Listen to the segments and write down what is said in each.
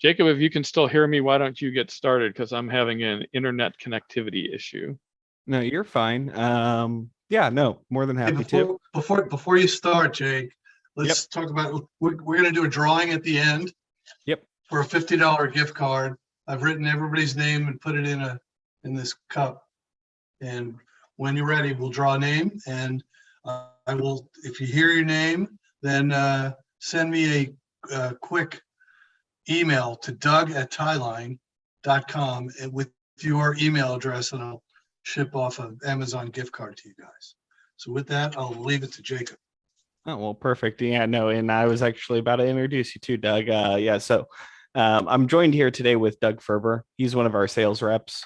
Jacob, if you can still hear me, why don't you get started? Because I'm having an internet connectivity issue. No, you're fine. Yeah, no, more than Hey, happy to. before you start, Jake, Yep. let's talk about, we're going to do a drawing at the end Yep. for a $50 gift card. I've written everybody's name and put it in this cup. And when you're ready, we'll draw a name, and I will, if you hear your name, then send me a quick email to doug@tieline.com with your email address, and I'll ship off an Amazon gift card to you guys. So with that, I'll leave it to Jacob. Oh, well, perfect. Yeah, no, and I was actually about to introduce you to Doug. So I'm joined here today with Doug Ferber. He's one of our sales reps.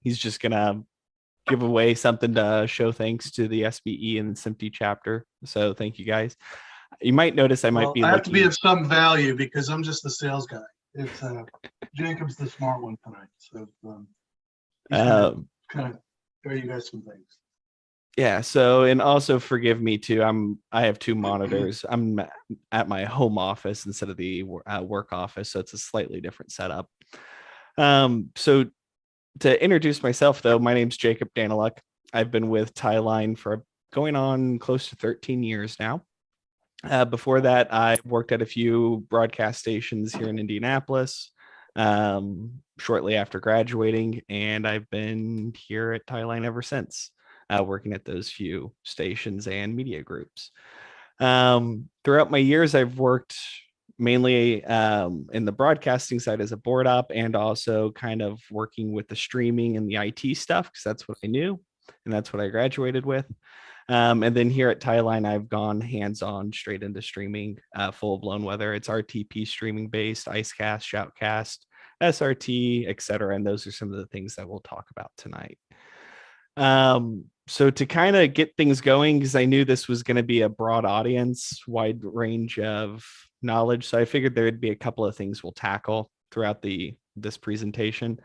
He's just gonna give away something to show thanks to the SBE and SMPTE chapter. So thank you guys. You might notice I might be I have to be of some value because I'm just the sales guy. It's Jacob's the smart one tonight. So he's kind of show you guys some things. Yeah. So, and also forgive me too. I have two monitors. I'm at my home office instead of the work office, so it's a slightly different setup. So to introduce myself, though, my name's Jacob Daniluck. I've been with Tieline for going on close to 13 years now. Before that, I worked at a few broadcast stations here in Indianapolis shortly after graduating, and I've been here at Tieline ever since, working at those few stations and media groups. Throughout my years, I've worked mainly in the broadcasting side as a board op, and also kind of working with the streaming and the IT stuff, because that's what I knew and that's what I graduated with. And then here at Tieline, I've gone hands-on straight into streaming, full-blown, whether it's RTP streaming based, Icecast, Shoutcast, SRT, etc. And those are some of the things that we'll talk about tonight. So to kind of get things going, because I knew this was going to be a broad audience, wide range of knowledge, so I figured there'd be a couple of things we'll tackle throughout this presentation.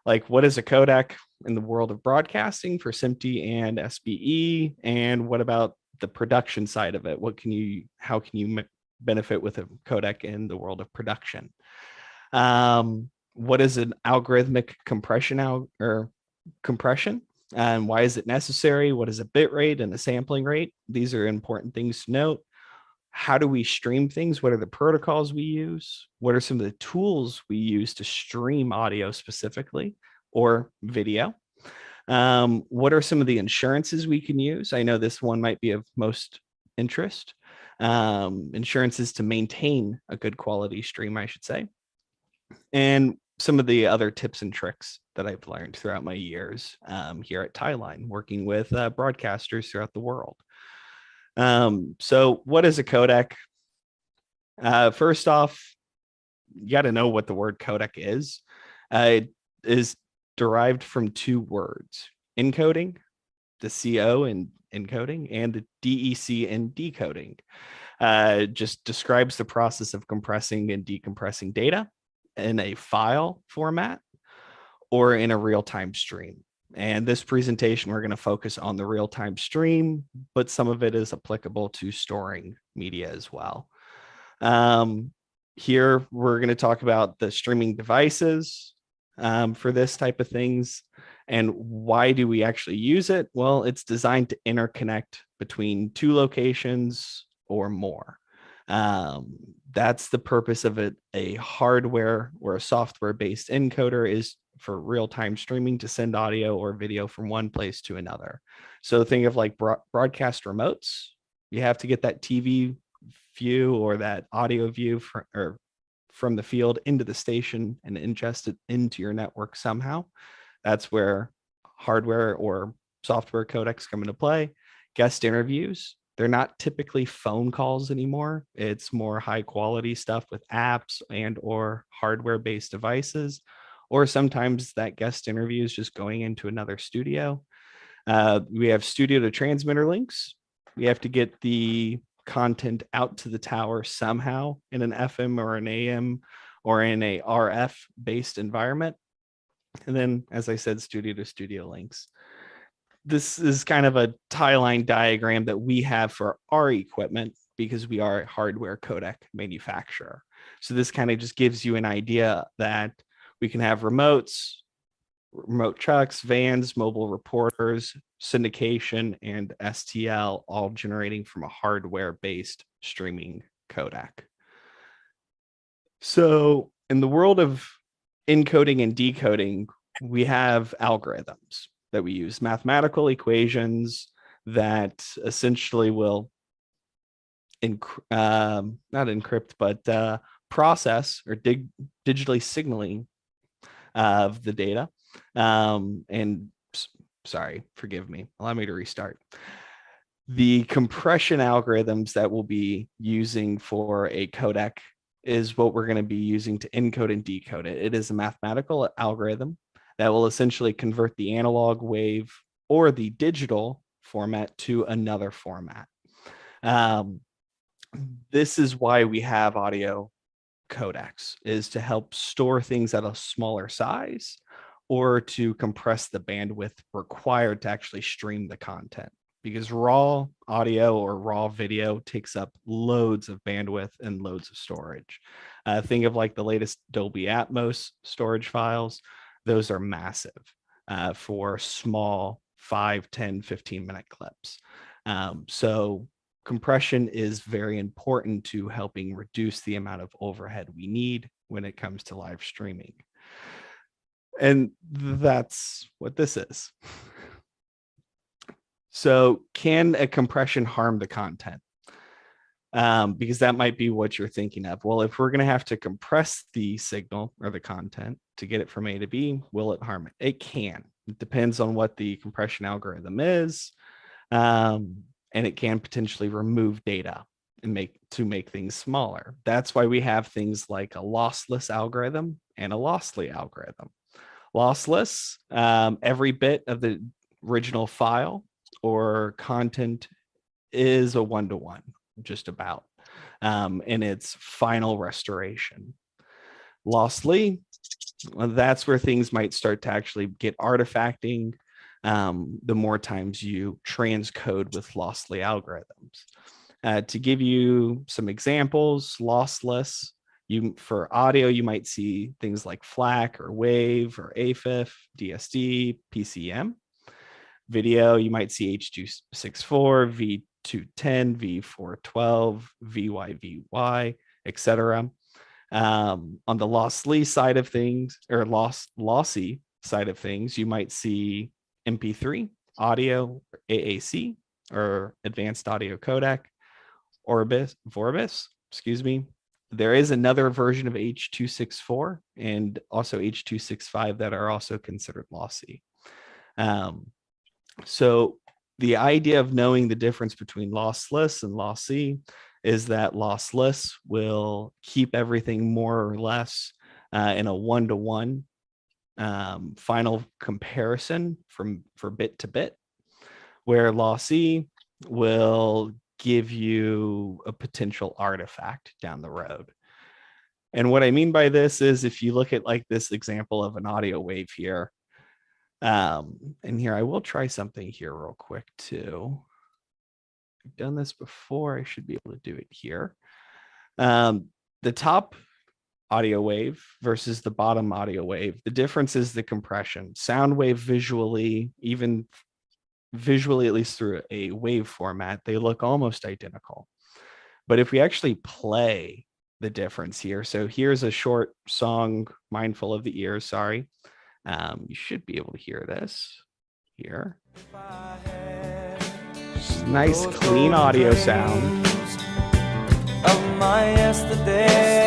Like, what is a codec in the world of broadcasting for SMPTE and SBE? And what about the production side of it? How can you benefit with a codec in the world of production? What is an algorithmic compression compression? And why is it necessary? What is a bit rate and a sampling rate? These are important things to note. How do we stream things? What are the protocols we use? What are some of the tools we use to stream audio specifically or video? What are some of the insurances we can use? I know this one might be of most interest. Insurances to maintain a good quality stream, I should say. And some of the other tips and tricks that I've learned throughout my years here at Tieline, working with broadcasters throughout the world. So what is a codec? First off, you got to know what the word codec is. It is derived from two words: encoding, the CO in encoding, and the DEC in decoding. Just describes the process of compressing and decompressing data in a file format or in a real-time stream. And this presentation, we're going to focus on the real-time stream, but some of it is applicable to storing media as well. Here, we're going to talk about the streaming devices for this type of things. And why do we actually use it? Well, it's designed to interconnect between two locations or more. That's the purpose of it. A hardware or a software-based encoder is for real-time streaming to send audio or video from one place to another. So think of like broadcast remotes. You have to get that TV view or that audio view from the field into the station and ingest it into your network somehow. That's where hardware or software codecs come into play. Guest interviews. They're not typically phone calls anymore. It's more high quality stuff with apps and or hardware-based devices. Or sometimes that guest interview is just going into another studio. We have studio to transmitter links. We have to get the content out to the tower somehow in an FM or an AM or in a RF based environment. And then, as I said, studio to studio links. This is kind of a Tieline diagram that we have for our equipment because we are a hardware codec manufacturer. So this kind of just gives you an idea that we can have remotes, remote trucks, vans, mobile reporters, syndication, and STL all generating from a hardware-based streaming codec. So in the world of encoding and decoding, we have algorithms that we use, mathematical equations that essentially will not encrypt, but process or digitally signaling of the data. Sorry, forgive me. Allow me to restart. The compression algorithms that we'll be using for a codec is what we're going to be using to encode and decode it. It is a mathematical algorithm that will essentially convert the analog wave or the digital format to another format. This is why we have audio codecs, is to help store things at a smaller size or to compress the bandwidth required to actually stream the content, because raw audio or raw video takes up loads of bandwidth and loads of storage. Think of like the latest Dolby Atmos storage files. Those are massive for small 5, 10, 15-minute clips. So compression is very important to helping reduce the amount of overhead we need when it comes to live streaming. And that's what this is. So can a compression harm the content? Because that might be what you're thinking of. Well, if we're going to have to compress the signal or the content to get it from A to B, will it harm it? It can. It depends on what the compression algorithm is. And it can potentially remove data and make things smaller. That's why we have things like a lossless algorithm and a lossly algorithm. Lossless, every bit of the original file or content is a 1-to-1, just about, in its final restoration. Lossly, well, that's where things might start to actually get artifacting the more times you transcode with lossly algorithms. To give you some examples, lossless, for audio, you might see things like FLAC or WAVE or AFIF, DSD, PCM. Video, you might see H.264, V210, V412, VYVY, etc. On the lossly side of things, or lossy side of things, you might see MP3, audio, AAC, or advanced audio codec, Vorbis, excuse me. There is another version of H.264 and also H.265 that are also considered lossy. So the idea of knowing the difference between lossless and lossy is that lossless will keep everything more or less in a 1-to-1 final comparison for bit to bit, where lossy will give you a potential artifact down the road. And what I mean by this is, if you look at like this example of an audio wave here, and here I will try something here real quick too. I've done this before. I should be able to do it here. The top audio wave versus the bottom audio wave. The difference is the compression. Sound wave visually, even visually, at least through a wave format, they look almost identical. But if we actually play the difference here, so here's a short song, Mindful of the Ears, sorry. You should be able to hear this here. Nice, clean audio sound. Of my yesterday.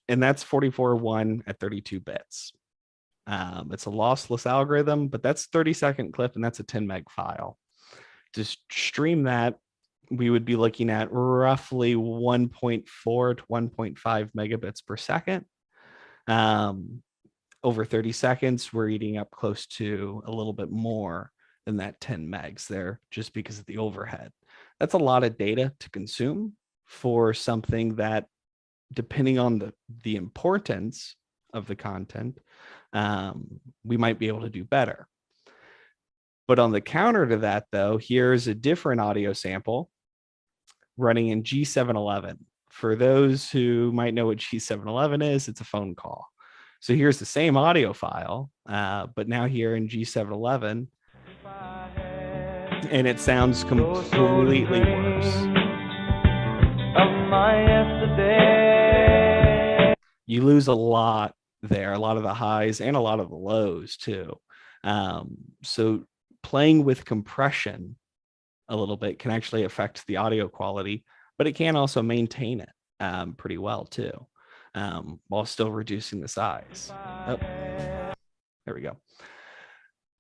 And that's 44.1 at 32 bits. It's a lossless algorithm, but that's 30-second clip, and that's a 10 meg file. To stream that, we would be looking at roughly 1.4 to 1.5 megabits per second. Over 30 seconds, we're eating up close to a little bit more than that 10 megs there, just because of the overhead. That's a lot of data to consume for something that, depending on the importance of the content, we might be able to do better. But on the counter to that, though, here's a different audio sample running in G711, for those who might know what G711 is, it's a phone call. So here's the same audio file, but now here in G711, and it sounds completely worse. You lose a lot there, a lot of the highs and a lot of the lows too. So playing with compression a little bit can actually affect the audio quality, but it can also maintain it pretty well too, while still reducing the size. Oh, there we go.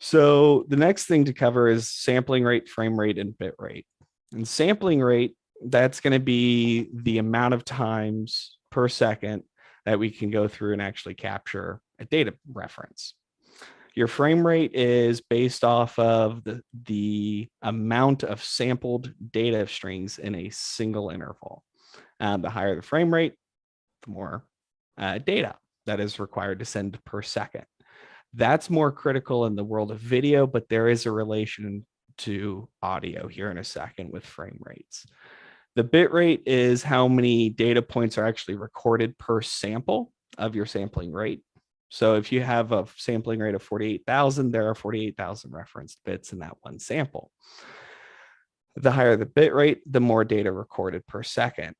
So the next thing to cover is sampling rate, frame rate, and bit rate. And sampling rate, that's going to be the amount of times per second that we can go through and actually capture a data reference. Your frame rate is based off of the amount of sampled data strings in a single interval. The higher the frame rate, the more data that is required to send per second. That's more critical in the world of video, but there is a relation to audio here in a second with frame rates. The bit rate is how many data points are actually recorded per sample of your sampling rate. So if you have a sampling rate of 48,000, there are 48,000 referenced bits in that one sample. The higher the bit rate, the more data recorded per second.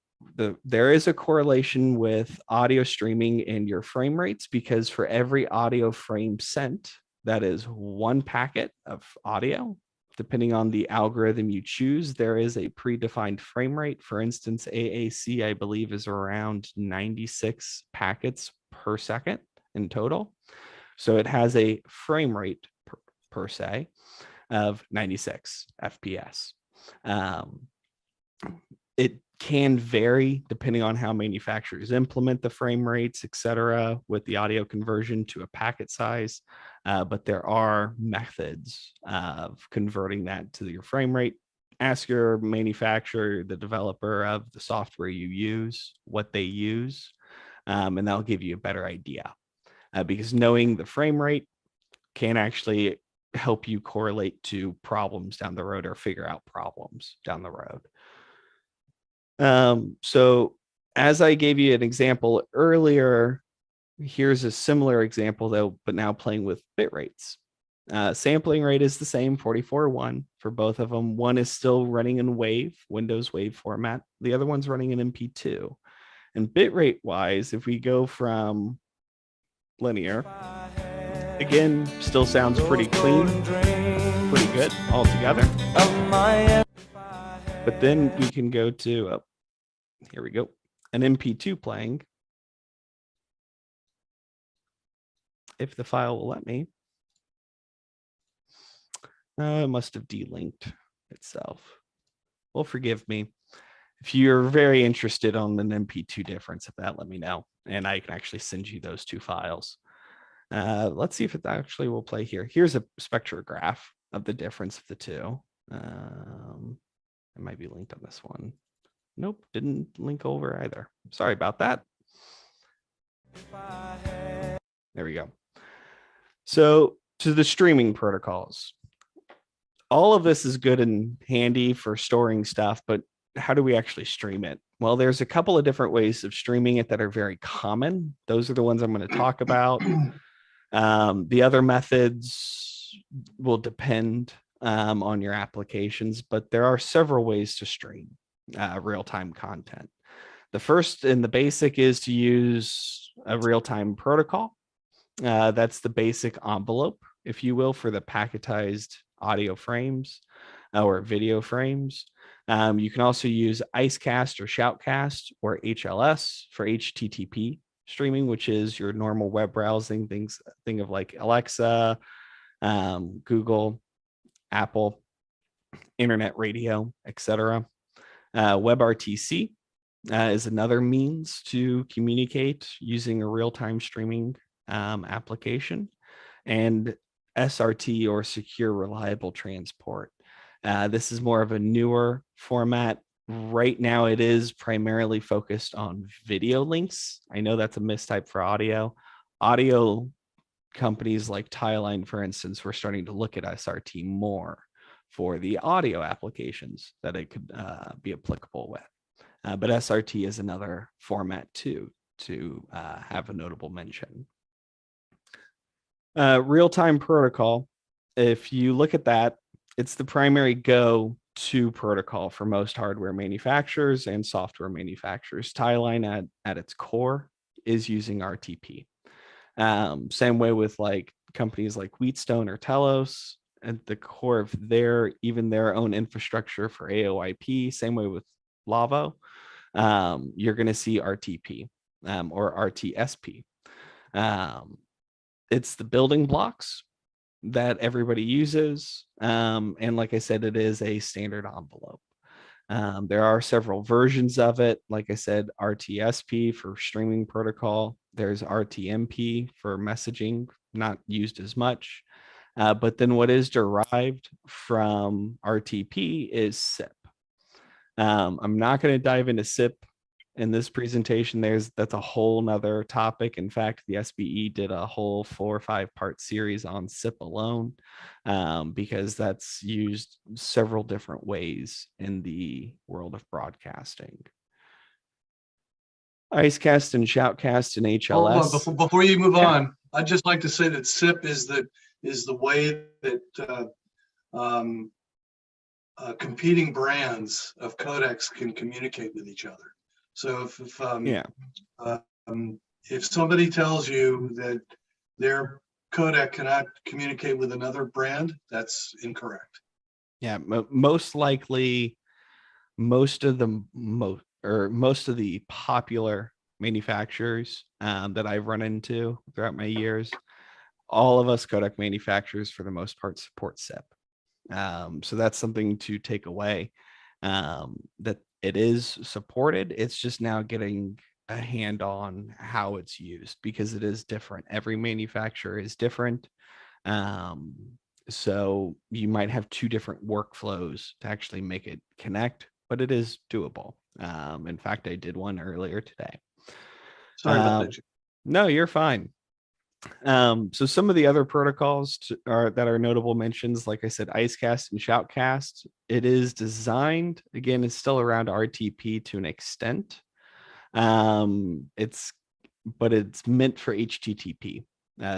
There is a correlation with audio streaming and your frame rates, because for every audio frame sent, that is one packet of audio. Depending on the algorithm you choose, there is a predefined frame rate. For instance, AAC, I believe, is around 96 packets per second in total. So it has a frame rate per se of 96 FPS. It can vary depending on how manufacturers implement the frame rates, et cetera, with the audio conversion to a packet size. But there are methods of converting that to your frame rate. Ask your manufacturer, the developer of the software you use, what they use, and that'll give you a better idea. Because knowing the frame rate can actually help you correlate to problems down the road or figure out problems down the road. So as I gave you an example earlier, here's a similar example though, but now playing with bit rates. Sampling rate is the same, 44.1 for both of them. One is still running in Windows Wave format. The other one's running in MP2. And bit rate wise, if we go from linear, again, still sounds pretty clean, pretty good altogether. But then we can go to, here we go, an MP2 playing. If the file will let me. It must have delinked itself. Well, forgive me. If you're very interested on an MP2 difference of that, let me know. And I can actually send you those two files. Let's see if it actually will play here. Here's a spectrograph of the difference of the two. It might be linked on this one. Nope, didn't link over either. Sorry about that. There we go. So to the streaming protocols. All of this is good and handy for storing stuff, but how do we actually stream it? Well, there's a couple of different ways of streaming it that are very common. Those are the ones I'm going to talk about. The other methods will depend on your applications, but there are several ways to stream real-time content. The first and the basic is to use a real-time protocol. That's the basic envelope, if you will, for the packetized audio frames or video frames. You can also use IceCast or Shoutcast or HLS for HTTP streaming, which is your normal web browsing things. Think of like Alexa, Google, Apple, internet radio, etc. WebRTC is another means to communicate using a real-time streaming application, and SRT or secure reliable transport. This is more of a newer format. Right now, it is primarily focused on video links. I know that's a mistype for audio. Audio companies like Tieline, for instance, were starting to look at SRT more for the audio applications that it could be applicable with. But SRT is another format too to have a notable mention. Real-time protocol. If you look at that, it's the primary go-to protocol for most hardware manufacturers and software manufacturers. Tieline at its core is using RTP. Same way with like companies like Wheatstone or Telos. At the core of their own infrastructure for AOIP. Same way with Lavo. You're going to see RTP or RTSP. It's the building blocks that everybody uses. And like I said, it is a standard envelope. There are several versions of it. Like I said, RTSP for streaming protocol. There's RTMP for messaging, not used as much. But then what is derived from RTP is SIP. I'm not going to dive into SIP in this presentation. That's a whole nother topic. In fact, the SBE did a whole 4 or 5 part series on SIP alone, because that's used several different ways in the world of broadcasting. IceCast and Shoutcast and Hold on, HLS. before you move Yeah. on, I'd just like to say that SIP is the way that competing brands of codecs can communicate with each other. So if somebody tells you that their codec cannot communicate with another brand, that's incorrect. Yeah, most likely, most of the popular manufacturers that I've run into throughout my years, all of us codec manufacturers for the most part support SIP. So that's something to take away, that it is supported. It's just now getting a hand on how it's used, because it is different. Every manufacturer is different. So you might have 2 different workflows to actually make it connect, but it is doable. In fact, I did one earlier today. Sorry about that. No, you're fine. So some of the other protocols that are notable mentions, like I said, IceCast and Shoutcast. It is designed, again, it's still around RTP to an extent. It's meant for HTTP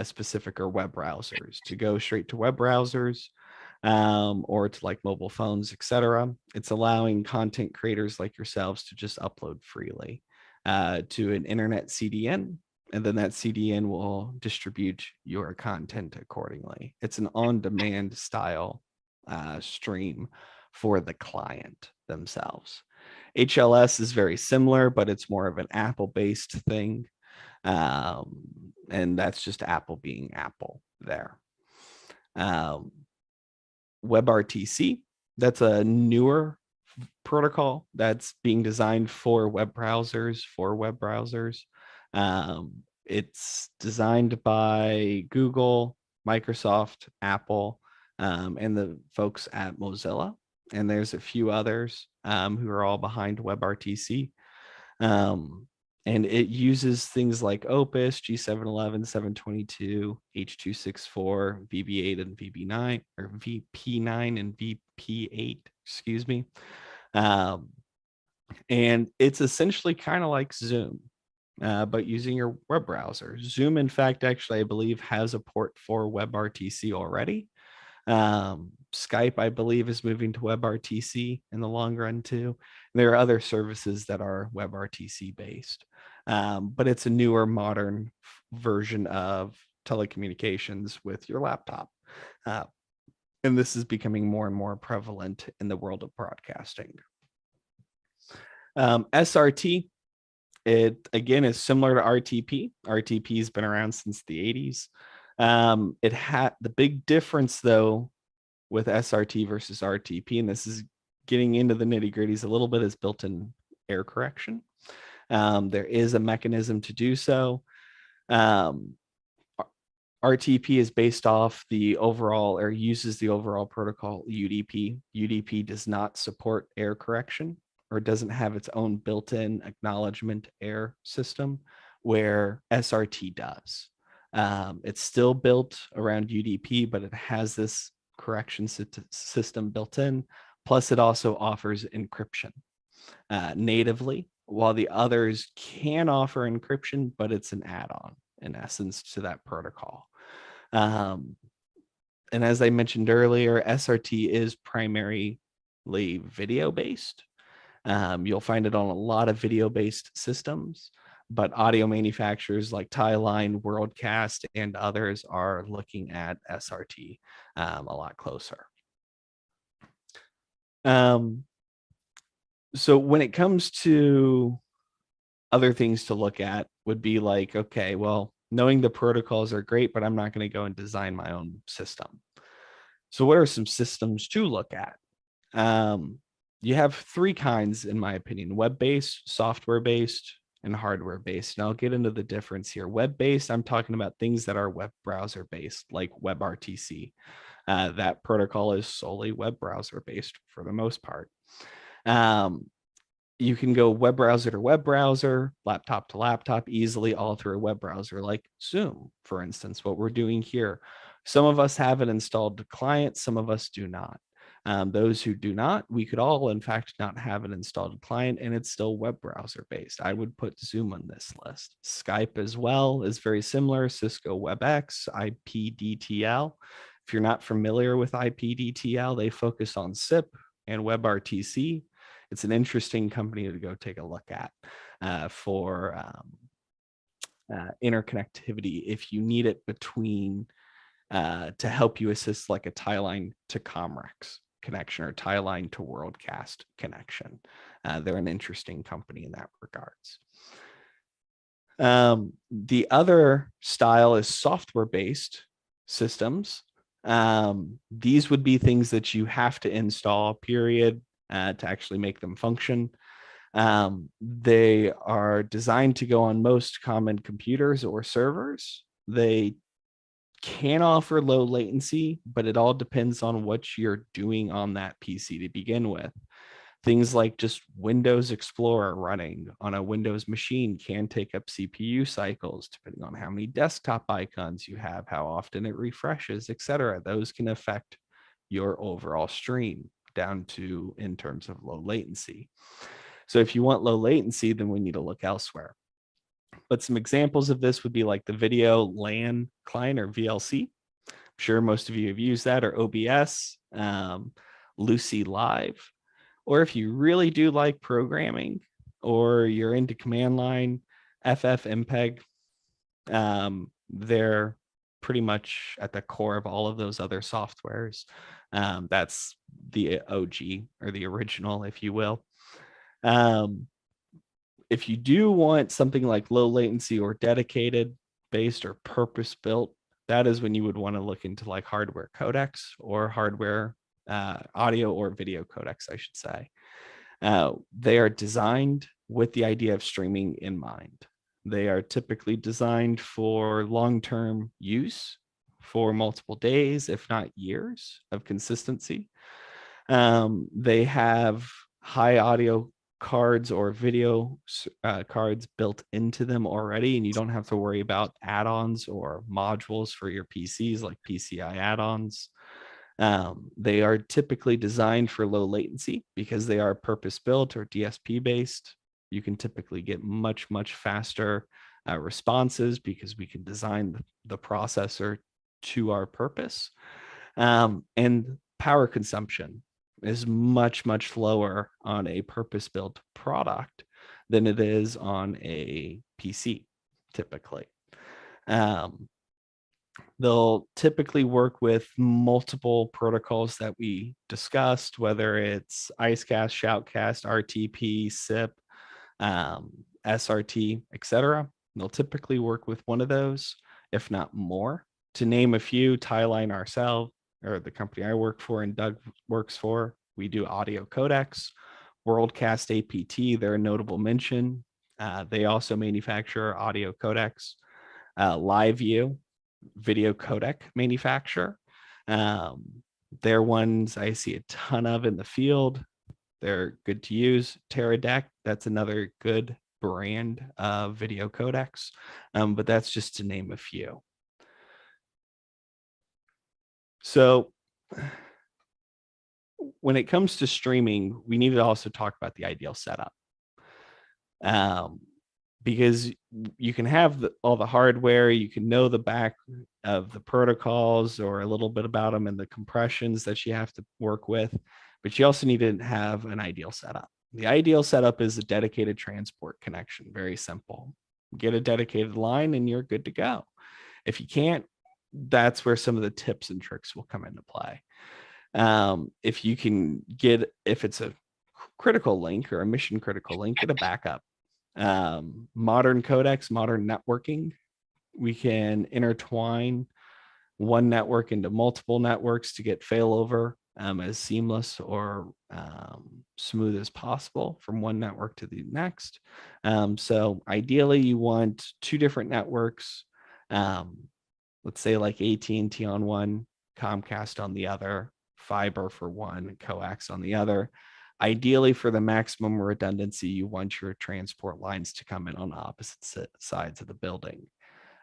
specific or web browsers, to go straight to web browsers, or to like mobile phones, etc. It's allowing content creators like yourselves to just upload freely to an internet CDN, and then that CDN will distribute your content accordingly. It's an on-demand style stream for the client themselves. HLS is very similar, but it's more of an Apple-based thing. And that's just Apple being Apple there. WebRTC, that's a newer protocol that's being designed for web browsers. It's designed by Google, Microsoft, Apple, and the folks at Mozilla. And there's a few others who are all behind WebRTC. And it uses things like Opus, G711, 722, H.264, VB8 and VB9, or VP9 and VP8, excuse me. And it's essentially kind of like Zoom, but using your web browser. Zoom, in fact, actually, I believe has a port for WebRTC already. Skype, I believe, is moving to WebRTC in the long run too. There are other services that are WebRTC based, but it's a newer, modern version of telecommunications with your laptop. And this is becoming more and more prevalent in the world of broadcasting. SRT, it again is similar to RTP. RTP has been around since the 80s. It had the big difference though with SRT versus RTP, and this is getting into the nitty-gritties a little bit, is built-in error correction. There is a mechanism to do so. RTP is based off the overall, or uses the overall protocol UDP. UDP does not support error correction, or doesn't have its own built-in acknowledgement error system, where SRT does. It's still built around UDP, but it has this correction system built in. Plus, it also offers encryption. natively, while the others can offer encryption, but it's an add-on in essence to that protocol. And as I mentioned earlier, SRT is primarily video-based. You'll find it on a lot of video-based systems, but audio manufacturers like Tieline, Worldcast, and others are looking at SRT a lot closer. So when it comes to other things to look at would be like, okay, well, knowing the protocols are great, but I'm not going to go and design my own system. So what are some systems to look at? You have three kinds, in my opinion: web-based, software-based, and hardware-based. And I'll get into the difference here. Web-based, I'm talking about things that are web browser-based, like WebRTC. That protocol is solely web browser-based for the most part. You can go web browser to web browser, laptop to laptop, easily all through a web browser, like Zoom, for instance, what we're doing here. Some of us have it installed to client, some of us do not. Those who do not, we could all, in fact, not have it installed to client, and it's still web browser based. I would put Zoom on this list. Skype as well is very similar. Cisco WebEx, IPDTL. If you're not familiar with IPDTL, they focus on SIP and WebRTC. It's an interesting company to go take a look at for interconnectivity if you need it between to help you assist like a Tieline to Comrex connection or Tieline to Worldcast connection. They're an interesting company in that regards. The other style is software-based systems. These would be things that you have to install, period, to actually make them function. They are designed to go on most common computers or servers. They can offer low latency, but it all depends on what you're doing on that PC to begin with. Things like just Windows Explorer running on a Windows machine can take up CPU cycles, depending on how many desktop icons you have, how often it refreshes, etc. Those can affect your overall stream down to in terms of low latency. So if you want low latency, then we need to look elsewhere. But some examples of this would be like the video LAN client, or VLC. I'm sure most of you have used that, or OBS, Lucy Live. Or if you really do like programming or you're into command line, FFmpeg, they're pretty much at the core of all of those other softwares. That's the OG, or the original, if you will. If you do want something like low latency or dedicated based or purpose built, that is when you would want to look into like hardware codecs or hardware audio or video codecs, I should say. They are designed with the idea of streaming in mind. They are typically designed for long-term use for multiple days, if not years of consistency. They have high audio cards or video cards built into them already, and you don't have to worry about add-ons or modules for your PCs like PCI add-ons. They are typically designed for low latency because they are purpose-built or DSP based. You can typically get much, much faster responses because we can design the processor to our purpose. And power consumption is much, much lower on a purpose-built product than it is on a PC, typically. They'll typically work with multiple protocols that we discussed, whether it's Icecast, Shoutcast, RTP, SIP, SRT, etc. They'll typically work with one of those, if not more. To name a few, Tieline ourselves, or the company I work for and Doug works for, we do audio codecs. Worldcast APT, they're a notable mention. They also manufacture audio codecs. LiveView, video codec manufacturer. They're ones I see a ton of in the field. They're good to use. Teradek, that's another good brand of video codecs, but that's just to name a few. So when it comes to streaming, we need to also talk about the ideal setup. Because you can have all the hardware, you can know the back of the protocols or a little bit about them and the compressions that you have to work with, but you also need to have an ideal setup. The ideal setup is a dedicated transport connection. Very simple. Get a dedicated line and you're good to go. If you can't, that's where some of the tips and tricks will come into play. If you can get, if it's a critical link or a mission critical link, get a backup. Modern codecs, modern networking, we can intertwine one network into multiple networks to get failover as seamless or smooth as possible from one network to the next. So ideally you want two different networks, let's say like AT&T on one, Comcast on the other, fiber for one, coax on the other. Ideally, for the maximum redundancy, you want your transport lines to come in on opposite sides of the building.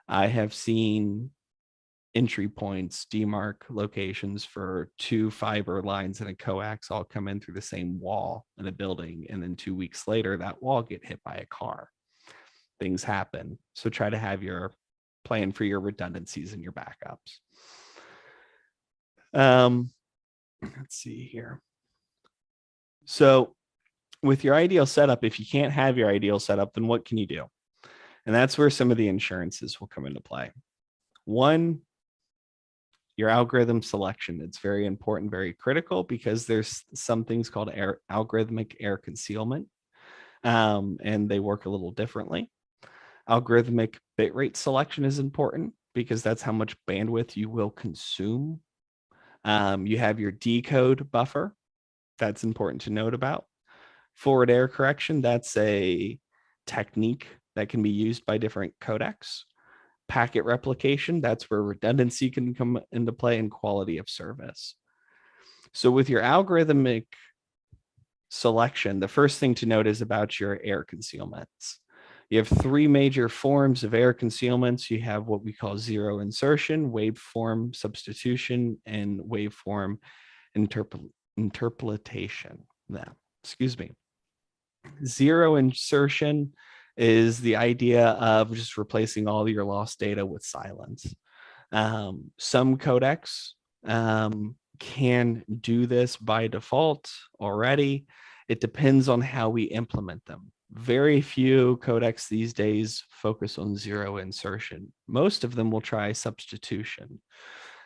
I have seen entry points, demarc locations for two fiber lines and a coax all come in through the same wall in a building. And then 2 weeks later, that wall get hit by a car. Things happen. So try to have your plan for your redundancies and your backups. Let's see here. So with your ideal setup, if you can't have your ideal setup, then what can you do? And that's where some of the insurances will come into play. One, your algorithm selection. It's very important, very critical, because there's some things called algorithmic air concealment, and they work a little differently. Algorithmic bitrate selection is important because that's how much bandwidth you will consume. You have your decode buffer. That's important to note about. Forward error correction, that's a technique that can be used by different codecs. Packet replication, that's where redundancy can come into play, and quality of service. So with your algorithmic selection, the first thing to note is about your air concealments. You have three major forms of air concealments. You have what we call zero insertion, waveform substitution, and waveform interpolation. Excuse me. Zero insertion is the idea of just replacing all your lost data with silence. Some codecs can do this by default already. It depends on how we implement them. Very few codecs these days focus on zero insertion. Most of them will try substitution.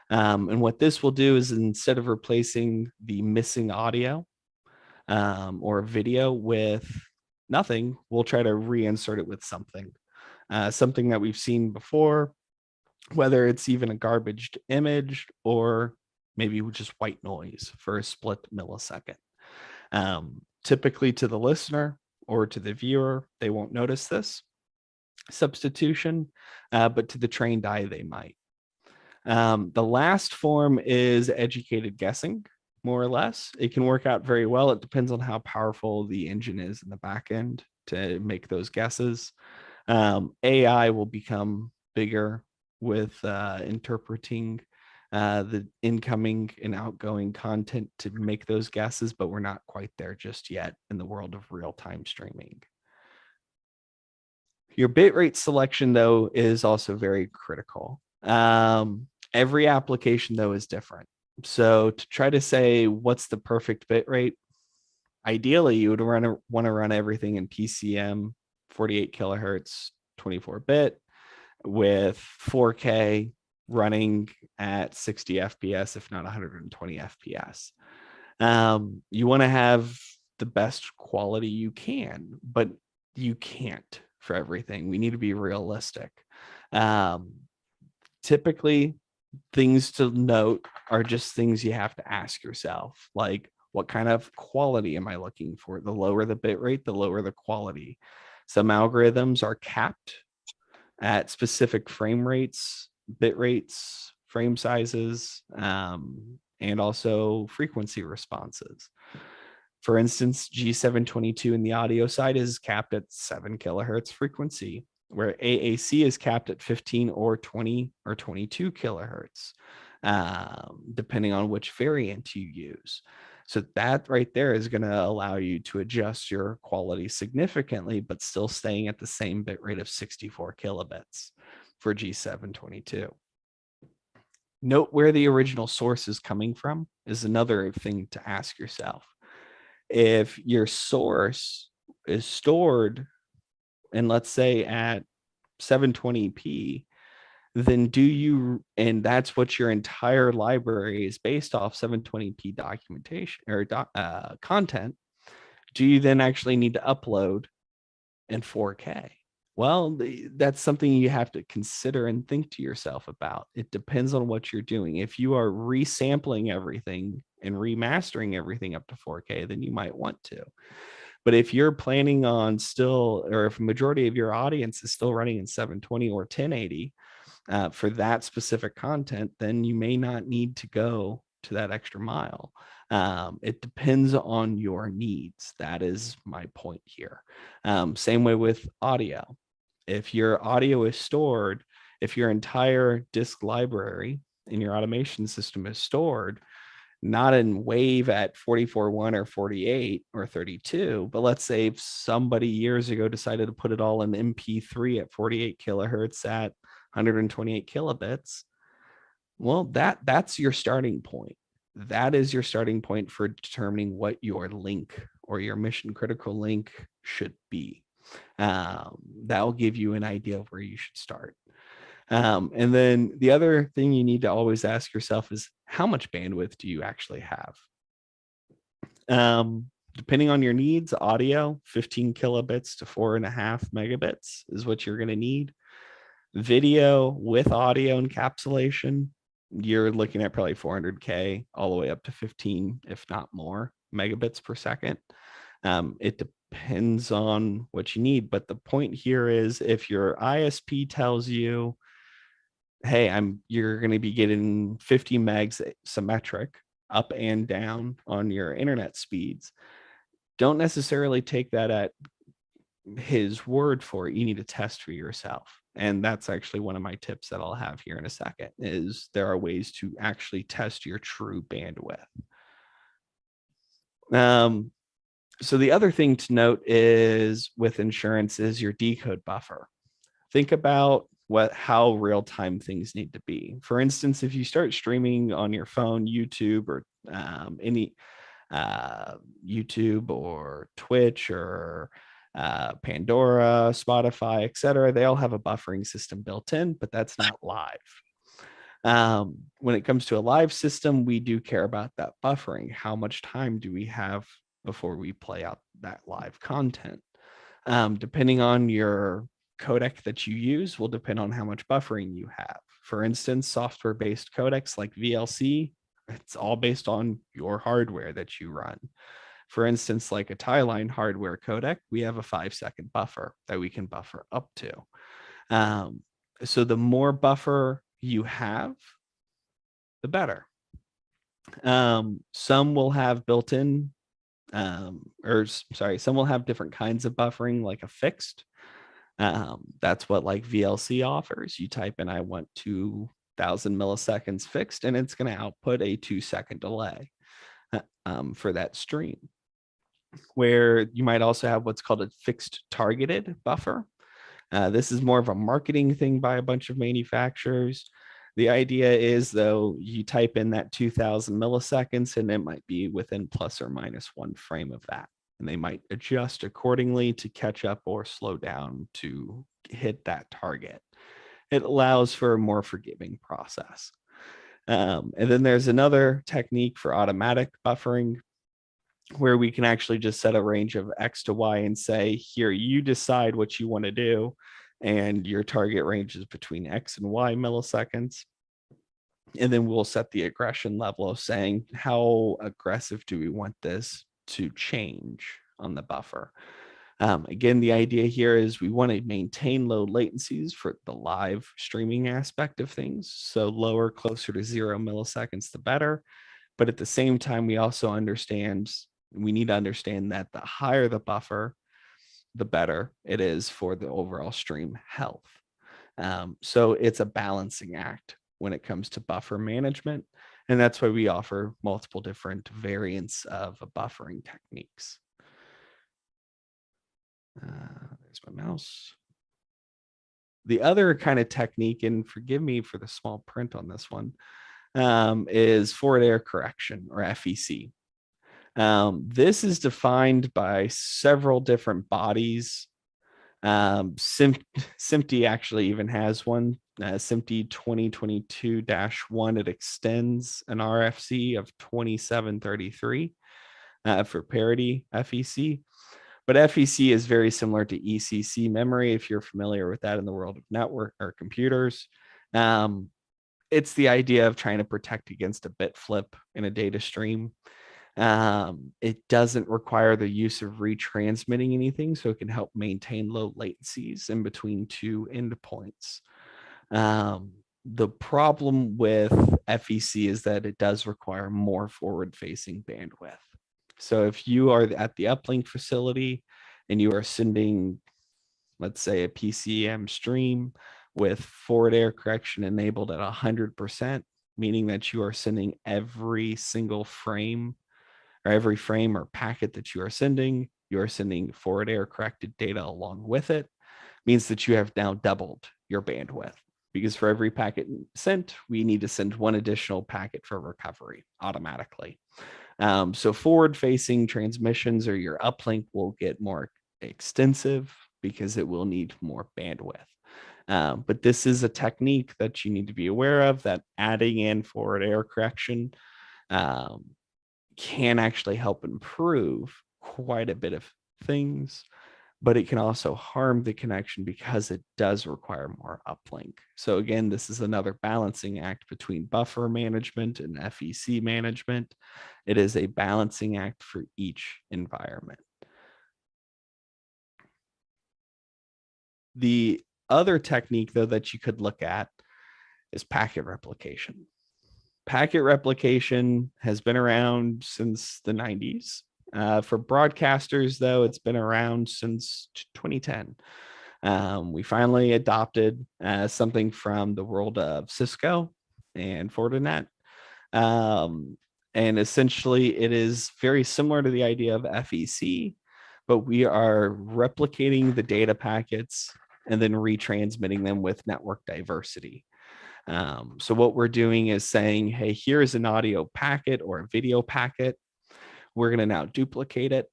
And what this will do is, instead of replacing the missing audio or video with nothing, we'll try to reinsert it with something. Something that we've seen before, whether it's even a garbaged image or maybe just white noise for a split millisecond. Typically to the listener or to the viewer, they won't notice this substitution, but to the trained eye, they might. The last form is educated guessing, more or less. It can work out very well. It depends on how powerful the engine is in the back end to make those guesses. AI will become bigger with interpreting the incoming and outgoing content to make those guesses, but we're not quite there just yet in the world of real-time streaming. Your bitrate selection, though, is also very critical. Every application, though, is different. So to try to say what's the perfect bitrate, ideally you would want to run everything in PCM, 48 kilohertz, 24-bit with 4K running at 60 FPS, if not 120 FPS. You want to have the best quality you can, but you can't for everything. We need to be realistic. Typically, things to note are just things you have to ask yourself, like, what kind of quality am I looking for? The lower the bit rate, the lower the quality. Some algorithms are capped at specific frame rates, bit rates, frame sizes, and also frequency responses. For instance, G722 in the audio side is capped at 7 kilohertz frequency, where AAC is capped at 15 or 20 or 22 kilohertz, depending on which variant you use. So that right there is going to allow you to adjust your quality significantly, but still staying at the same bit rate of 64 kilobits for G722. Note where the original source is coming from is another thing to ask yourself. If your source is stored, and let's say at 720p, then do you, and that's what your entire library is based off 720p documentation or content, do you then actually need to upload in 4K? Well, that's something you have to consider and think to yourself about. It depends on what you're doing. If you are resampling everything and remastering everything up to 4K, then you might want to. But if you're planning on still, or if a majority of your audience is still running in 720 or 1080 for that specific content, then you may not need to go to that extra mile. It depends on your needs. That is my point here. Same way with audio. If your audio is stored, if your entire disk library in your automation system is stored, not in wave at 44.1 or 48 or 32, but let's say if somebody years ago decided to put it all in MP3 at 48 kilohertz at 128 kilobits, well, that's your starting point. That is your starting point for determining what your link or your mission critical link should be. That will give you an idea of where you should start. And then the other thing you need to always ask yourself is, how much bandwidth do you actually have? Depending on your needs, audio, 15 kilobits to 4.5 megabits is what you're going to need. Video with audio encapsulation, you're looking at probably 400K all the way up to 15, if not more, megabits per second. It depends on what you need. But the point here is, if your ISP tells you, hey, you're going to be getting 50 megs symmetric up and down on your internet speeds, don't necessarily take that at his word for it. You need to test for yourself. And that's actually one of my tips that I'll have here in a second, is there are ways to actually test your true bandwidth. So the other thing to note is with insurance is your decode buffer. Think about how real-time things need to be. For instance, if you start streaming on your phone, YouTube or any YouTube or Twitch or Pandora, Spotify, etc., they all have a buffering system built in, but that's not live. When it comes to a live system, we do care about that buffering. How much time do we have before we play out that live content? Depending on your codec that you use will depend on how much buffering you have. For instance, software-based codecs like VLC, it's all based on your hardware that you run. For instance, like a Tieline hardware codec, we have a 5-second buffer that we can buffer up to. So the more buffer you have, the better. Some will have built-in, some will have different kinds of buffering, like a fixed. That's what like VLC offers. You type in, I want 2000 milliseconds fixed, and it's going to output a 2-second delay for that stream. Where you might also have what's called a fixed targeted buffer. This is more of a marketing thing by a bunch of manufacturers. The idea is, though, you type in that 2000 milliseconds and it might be within plus or minus 1 frame of that. And they might adjust accordingly to catch up or slow down to hit that target. It allows for a more forgiving process. And then there's another technique for automatic buffering, where we can actually just set a range of X to Y and say, here, you decide what you want to do. And your target range is between X and Y milliseconds. And then we'll set the aggression level of saying, how aggressive do we want this to change on the buffer? Again, the idea here is we want to maintain low latencies for the live streaming aspect of things. So lower, closer to 0 milliseconds, the better. But at the same time, we also we need to understand that the higher the buffer, the better it is for the overall stream health. So it's a balancing act when it comes to buffer management. And that's why we offer multiple different variants of buffering techniques. There's my mouse. The other kind of technique, and forgive me for the small print on this one, is forward error correction, or FEC. This is defined by several different bodies. SMPTE actually even has one, SMPTE 2022-1. It extends an RFC of 2733 for parity FEC. But FEC is very similar to ECC memory, if you're familiar with that in the world of network or computers. It's the idea of trying to protect against a bit flip in a data stream. It doesn't require the use of retransmitting anything, so it can help maintain low latencies in between two endpoints. The problem with FEC is that it does require more forward-facing bandwidth. So if you are at the uplink facility and you are sending, let's say, a PCM stream with forward error correction enabled at 100%, meaning that you are sending every single frame or every frame or packet that you are sending forward error corrected data along with it, means that you have now doubled your bandwidth, because for every packet sent, we need to send one additional packet for recovery automatically. So forward-facing transmissions or your uplink will get more extensive because it will need more bandwidth. But this is a technique that you need to be aware of, that adding in forward error correction can actually help improve quite a bit of things, but it can also harm the connection because it does require more uplink. So again, this is another balancing act between buffer management and FEC management. It is a balancing act for each environment. The other technique, though, that you could look at is packet replication. Packet replication has been around since the 90s. For broadcasters, though, it's been around since 2010. We finally adopted something from the world of Cisco and Fortinet. And essentially, it is very similar to the idea of FEC, but we are replicating the data packets and then retransmitting them with network diversity. So what we're doing is saying, hey, here's an audio packet or a video packet. We're going to now duplicate it.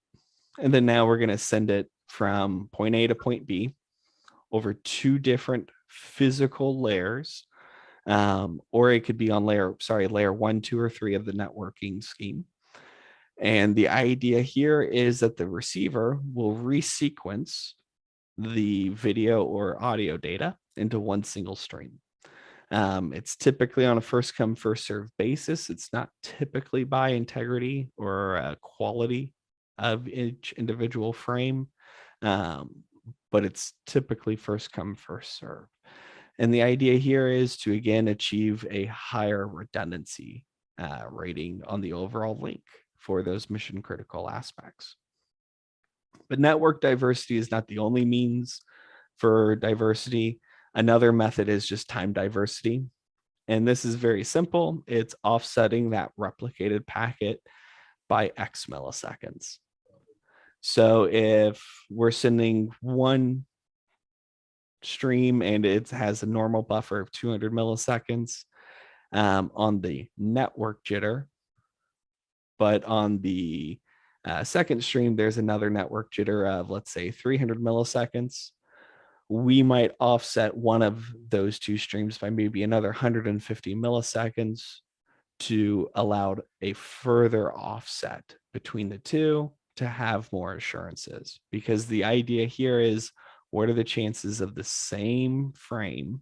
And then now we're going to send it from point A to point B over two different physical layers. Or it could be on layer 1, 2, or 3 of the networking scheme. And the idea here is that the receiver will resequence the video or audio data into one single stream. It's typically on a first come, first served basis. It's not typically by integrity or quality of each individual frame, but it's typically first come, first served. And the idea here is to, again, achieve a higher redundancy rating on the overall link for those mission critical aspects. But network diversity is not the only means for diversity. Another method is just time diversity. And this is very simple. It's offsetting that replicated packet by X milliseconds. So if we're sending one stream and it has a normal buffer of 200 milliseconds on the network jitter, but on the second stream, there's another network jitter of, let's say, 300 milliseconds. We might offset one of those two streams by maybe another 150 milliseconds to allow a further offset between the two to have more assurances. Because the idea here is, what are the chances of the same frame,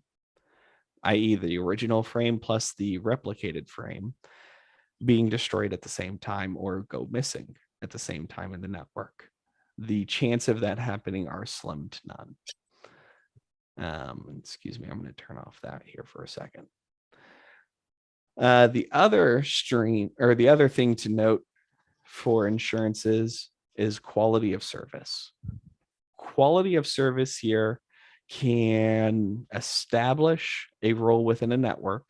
i.e. the original frame plus the replicated frame, being destroyed at the same time or go missing at the same time in the network? The chance of that happening are slim to none. Excuse me, I'm going to turn off that here for a second. The other stream, or the other thing to note for insurances, is quality of service. Quality of service here can establish a role within a network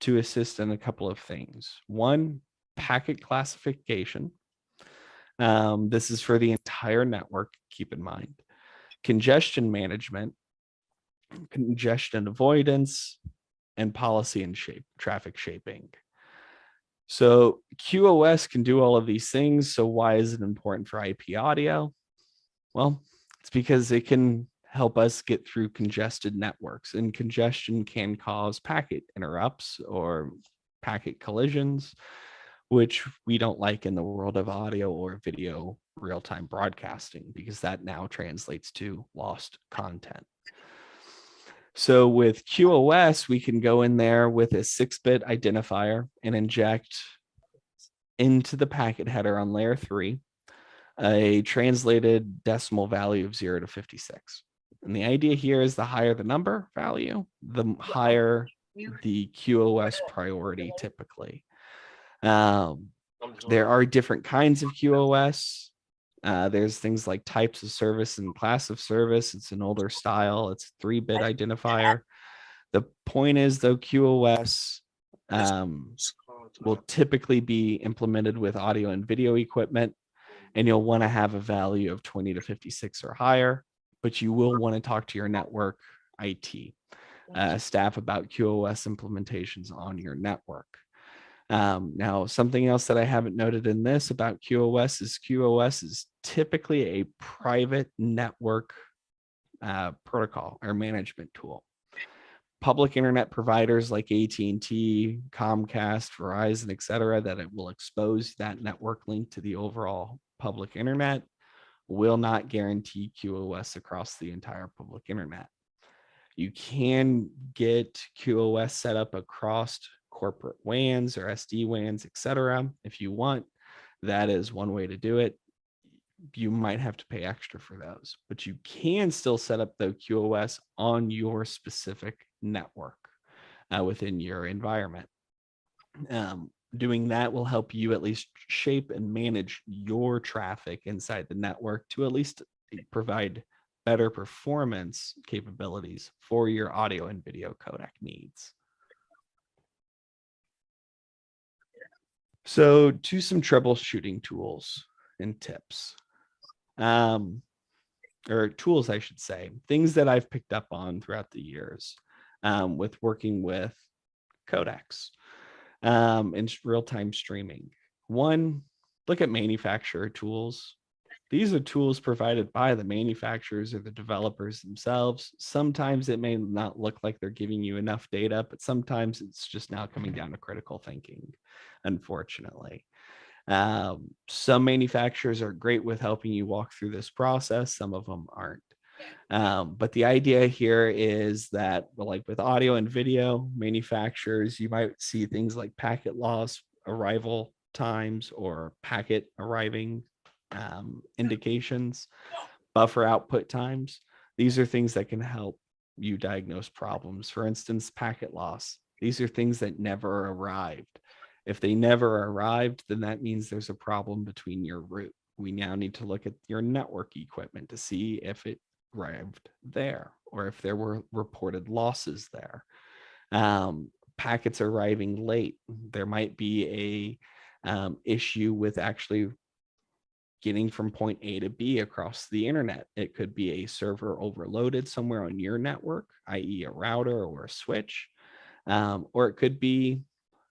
to assist in a couple of things. One, packet classification. This is for the entire network, keep in mind. Congestion management, congestion avoidance, and policy and traffic shaping. So QoS can do all of these things. So why is it important for IP audio? Well, it's because it can help us get through congested networks, and congestion can cause packet interrupts or packet collisions, which we don't like in the world of audio or video real-time broadcasting, because that now translates to lost content. So with QoS, we can go in there with a 6-bit identifier and inject into the packet header on layer 3 a translated decimal value of 0 to 56. And the idea here is the higher the number value, the higher the QoS priority typically. There are different kinds of QoS. There's things like types of service and class of service. It's an older style. It's a 3-bit identifier. The point is, though, QoS will typically be implemented with audio and video equipment, and you'll want to have a value of 20 to 56 or higher, but you will want to talk to your network IT staff about QoS implementations on your network. Now, something else that I haven't noted in this about QoS is typically a private network protocol or management tool. Public internet providers like AT&T, Comcast, Verizon, et cetera, that it will expose that network link to the overall public internet, will not guarantee QoS across the entire public internet. You can get QoS set up across corporate WANs or SD-WANs, et cetera. If you want, that is one way to do it. You might have to pay extra for those, but you can still set up the QoS on your specific network within your environment. Doing that will help you at least shape and manage your traffic inside the network to at least provide better performance capabilities for your audio and video codec needs. So to some troubleshooting tools and tips. Or tools, I should say, things that I've picked up on throughout the years with working with codecs and real-time streaming. One, look at manufacturer tools. These are tools provided by the manufacturers or the developers themselves. Sometimes it may not look like they're giving you enough data, but sometimes it's just now coming down to critical thinking, unfortunately. Some manufacturers are great with helping you walk through this process. Some of them aren't. But the idea here is that, well, like with audio and video manufacturers, you might see things like packet loss, arrival times, or packet arriving indications, buffer output times. These are things that can help you diagnose problems. For instance, packet loss. These are things that never arrived. If they never arrived, then that means there's a problem between your route. We now need to look at your network equipment to see if it arrived there or if there were reported losses there. Packets arriving late. There might be a issue with actually getting from point A to B across the internet. It could be a server overloaded somewhere on your network, i.e. a router or a switch, or it could be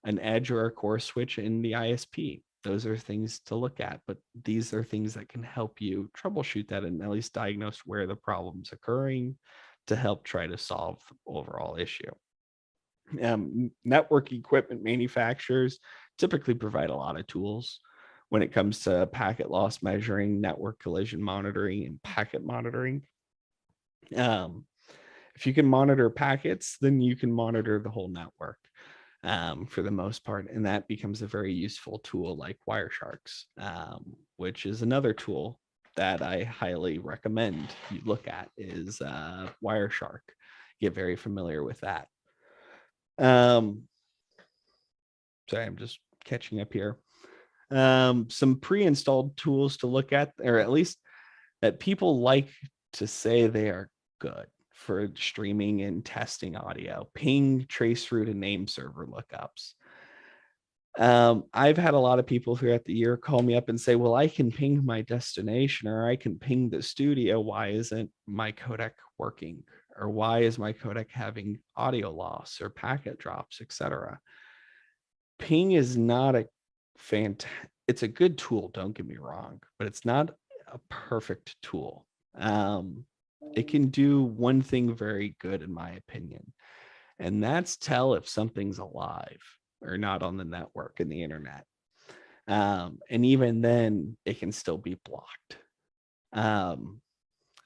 an edge or a core switch in the ISP. Those are things to look at, but these are things that can help you troubleshoot that and at least diagnose where the problem's occurring to help try to solve the overall issue. Network equipment manufacturers typically provide a lot of tools when it comes to packet loss measuring, network collision monitoring, and packet monitoring. If you can monitor packets, then you can monitor the whole network. For the most part, and that becomes a very useful tool like Wiresharks, which is another tool that I highly recommend you look at is Wireshark. Get very familiar with that. Sorry, I'm just catching up here. Some pre-installed tools to look at, or at least that people like to say they are good. for streaming and testing audio: ping, traceroute, and name server lookups. I've had a lot of people throughout the year call me up and say, well, I can ping my destination, or I can ping the studio. Why isn't my codec working? Or why is my codec having audio loss or packet drops, etc.? Ping is not a it's a good tool, don't get me wrong, but it's not a perfect tool. It can do one thing very good, in my opinion, and that's tell if something's alive or not on the network and the internet. And even then, it can still be blocked.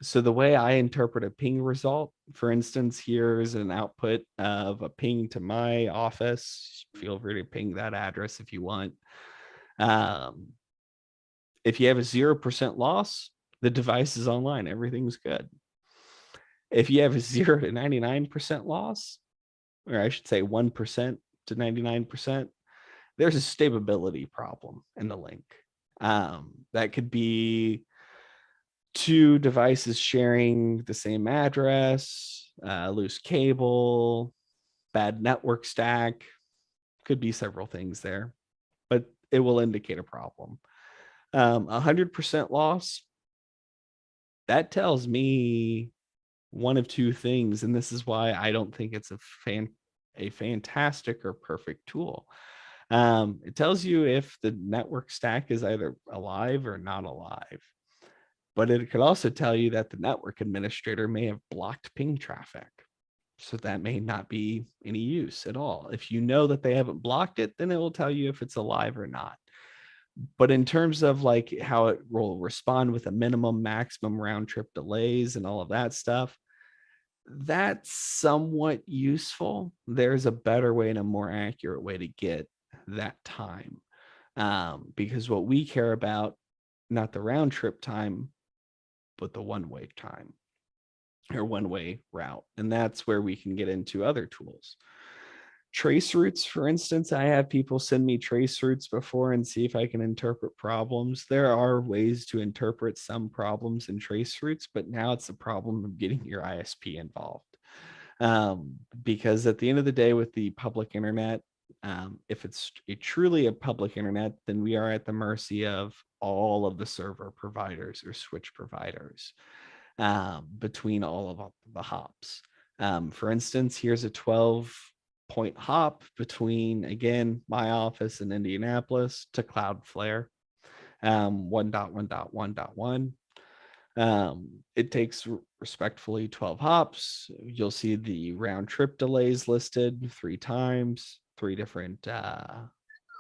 So the way I interpret a ping result, for instance, here's an output of a ping to my office. Feel free to ping that address if you want. If you have a 0% loss, the device is online, everything's good. If you have a 0 to 99% loss, or I should say 1% to 99%, there's a stability problem in the link. That could be two devices sharing the same address, loose cable, bad network stack. Could be several things there, but it will indicate a problem. 100% loss, that tells me one of two things, and this is why I don't think it's a fantastic or perfect tool. It tells you if the network stack is either alive or not alive, but it could also tell you that the network administrator may have blocked ping traffic. So that may not be any use at all. If you know that they haven't blocked it, then it will tell you if it's alive or not. But in terms of like how it will respond with a minimum, maximum round trip delays and all of that stuff, that's somewhat useful. There's a better way and a more accurate way to get that time. Because what we care about, not the round trip time, but the one-way time or one-way route. And that's where we can get into other tools. Trace routes, for instance, I have people send me trace routes before and see if I can interpret problems. There are ways to interpret some problems in trace routes, but now it's the problem of getting your ISP involved. Because at the end of the day, with the public internet, if it's truly a public internet, then we are at the mercy of all of the server providers or switch providers between all of the hops. For instance, here's a 12-point hop between, again, my office in Indianapolis to Cloudflare, 1.1.1.1. It takes respectfully 12 hops. You'll see the round trip delays listed 3 times, 3 different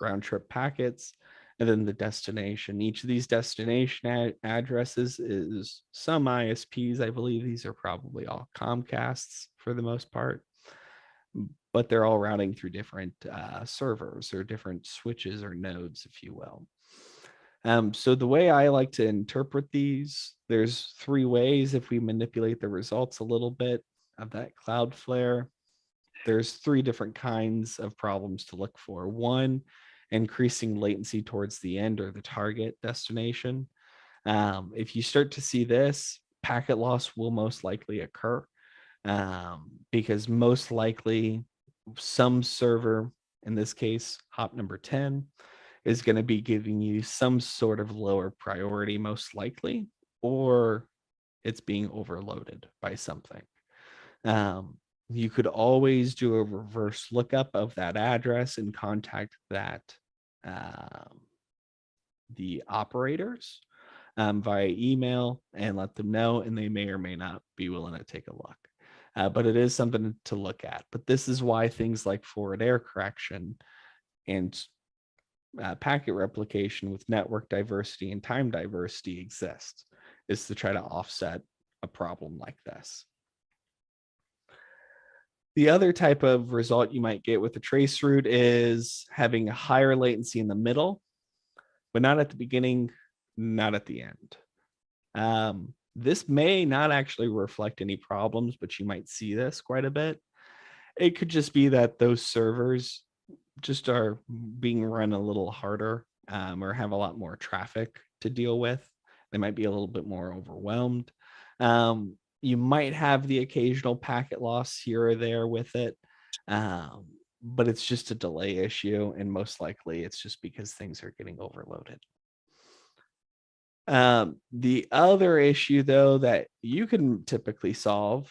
round trip packets, and then the destination. Each of these destination addresses is some ISPs. I believe these are probably all Comcasts for the most part, but they're all routing through different servers or different switches or nodes, if you will. So the way I like to interpret these, there's 3 ways. If we manipulate the results a little bit of that Cloudflare, there's 3 different kinds of problems to look for. 1, increasing latency towards the end or the target destination. If you start to see this, packet loss will most likely occur because most likely some server, in this case, hop number 10, is going to be giving you some sort of lower priority, most likely, or it's being overloaded by something. You could always do a reverse lookup of that address and contact that the operators via email and let them know, and they may or may not be willing to take a look. But it is something to look at. But this is why things like forward error correction and packet replication with network diversity and time diversity exist, is to try to offset a problem like this. The other type of result you might get with the trace route is having a higher latency in the middle, but not at the beginning, not at the end. This may not actually reflect any problems, but you might see this quite a bit. It could just be that those servers just are being run a little harder or have a lot more traffic to deal with. They might be a little bit more overwhelmed. You might have the occasional packet loss here or there with it, but it's just a delay issue, and most likely it's just because things are getting overloaded. The other issue, though, that you can typically solve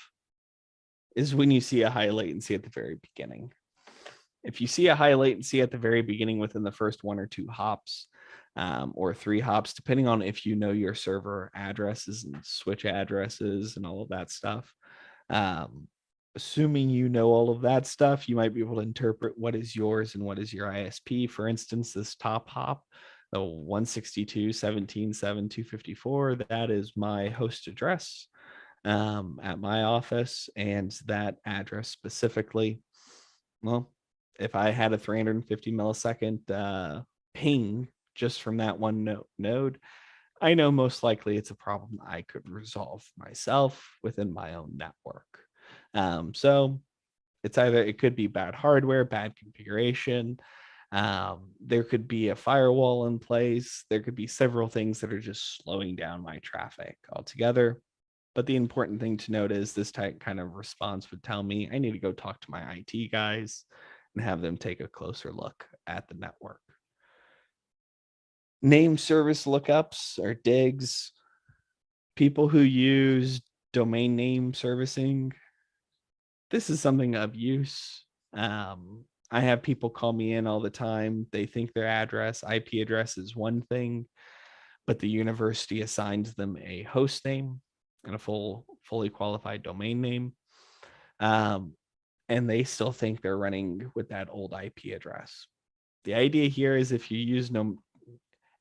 is when you see a high latency at the very beginning. If you see a high latency at the very beginning within the first 1 or 2 hops, or 3 hops, depending on if you know your server addresses and switch addresses and all of that stuff. Assuming you know all of that stuff, you might be able to interpret what is yours and what is your ISP. For instance, this top hop, the 162.17.7.254, that is my host address at my office, and that address specifically, well, if I had a 350 millisecond ping just from that one node, I know most likely it's a problem I could resolve myself within my own network. So it's either, it could be bad hardware, bad configuration. There could be a firewall in place. There could be several things that are just slowing down my traffic altogether. But the important thing to note is this type kind of response would tell me I need to go talk to my IT guys and have them take a closer look at the network. Name service lookups or digs. People who use domain name servicing, this is something of use. I have people call me in all the time. They think their address, IP address is one thing, but the university assigns them a host name and a fully qualified domain name. And they still think they're running with that old IP address. The idea here is if you use